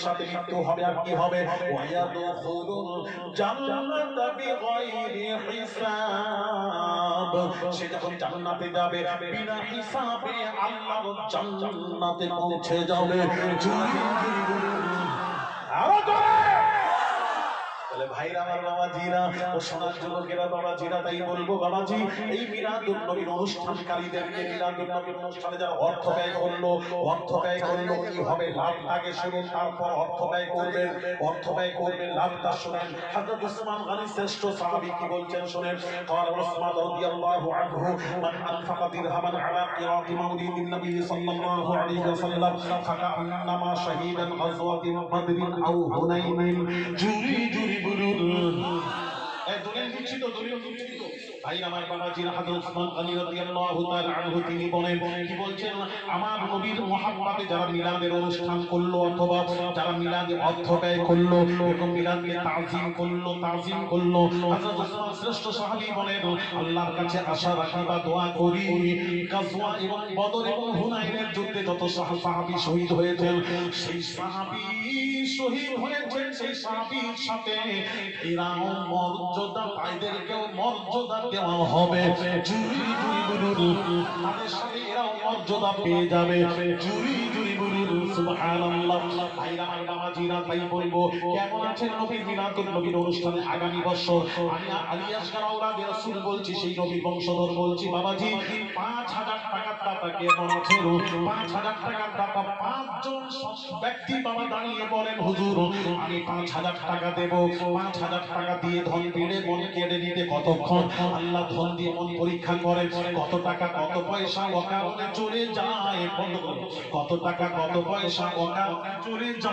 সাথে মৃত্যু হবে। আর কি হবে? ওয়ায়াদখুলুল জান্নাতা বিগাইরি হিসাব। সে যখন জান্নাতে যাবে বিনা হিসাবে আল্লাহর জান্নাতে পৌঁছে যাবে। আরো জোরে। তাহলে ভাইরা আমার বাবাজিরা ও সোনার যুবকেরা বাবাজিরা, তাই বলবো বাবাজি, এই মিলাদুন নবীর অনুষ্ঠানকারীদেরকে মিলাদুন নবীর অনুষ্ঠানে যারা অর্থ ব্যয় করলো কি হবে লাভ আগে শুনুন, তারপর অর্থ ব্যয় করবেন লাভটা শুনেন। হযরত উসমান গনি শ্রেষ্ঠ সাহাবী কি বলছেন শুনেন। قال عثمان رضي الله عنه من انفق درهما على قراءة مولد النبي صلى الله عليه وسلم فكأنما شهيدا غزوة بدر او هنين। জুরি জুরি বলুন। দলিল দিচ্ছি তো। ভাই আমার বাবাজিরা, হযরত উসমান গনি রাদিয়াল্লাহু তাআলা আনহু তিনি বলেন, কি বলছেন, আমার নবীর মুহাব্বতে যারা মিলাদের অনুষ্ঠান করলো অথবা যারা মিলাদে অর্থ ব্যয় করলো এবং মিলাদকে তাজিম করলো, হযরত উসমান শ্রেষ্ঠ সাহাবী বলেন, আল্লাহর কাছে আশা রাখি বা দোয়া করি, গাজওয়া এবং বদর এবং হুনাইনের যুদ্ধে যত সাহাবী শহীদ হয়েছেন, সেই সাহাবীর সাথে এরাও মর্যাদা, তাদেরকেও মর্যাদা দেওয়া হবে। জুরি জুরি বলুন, তাদের সাথে এরাও মর্যাদা পেয়ে যাবে। জুরি জুরি বলুন সুবহানাল্লাহ। ভাইরা আমার নামাজিরা, তাই বলবো কেমন আছেন নবীর মিলাদুন নবীর অনুষ্ঠানে আগামী বছর আমি আলী আসগার আওলাদে রাসূল বলছি, সেই নবীর বংশধর বলছি, বাবাজি 5000 টাকার দাতা কেমন আছেন? 5000 টাকার দাতা 5 জন ব্যক্তি বাবা দাঁড়িয়ে বলেন, হুজুর আমি 5000 টাকা দেব। 5000 টাকা দিয়ে ধন পেড়ে মন কেড়ে নিতে কতক্ষণ? আল্লাহ ধন দিয়ে মন পরীক্ষা করেন, কত টাকা কত পয়সা অকারণে চলে যায়। কত টাকা কত পয়সা অকারণে চলে যায়।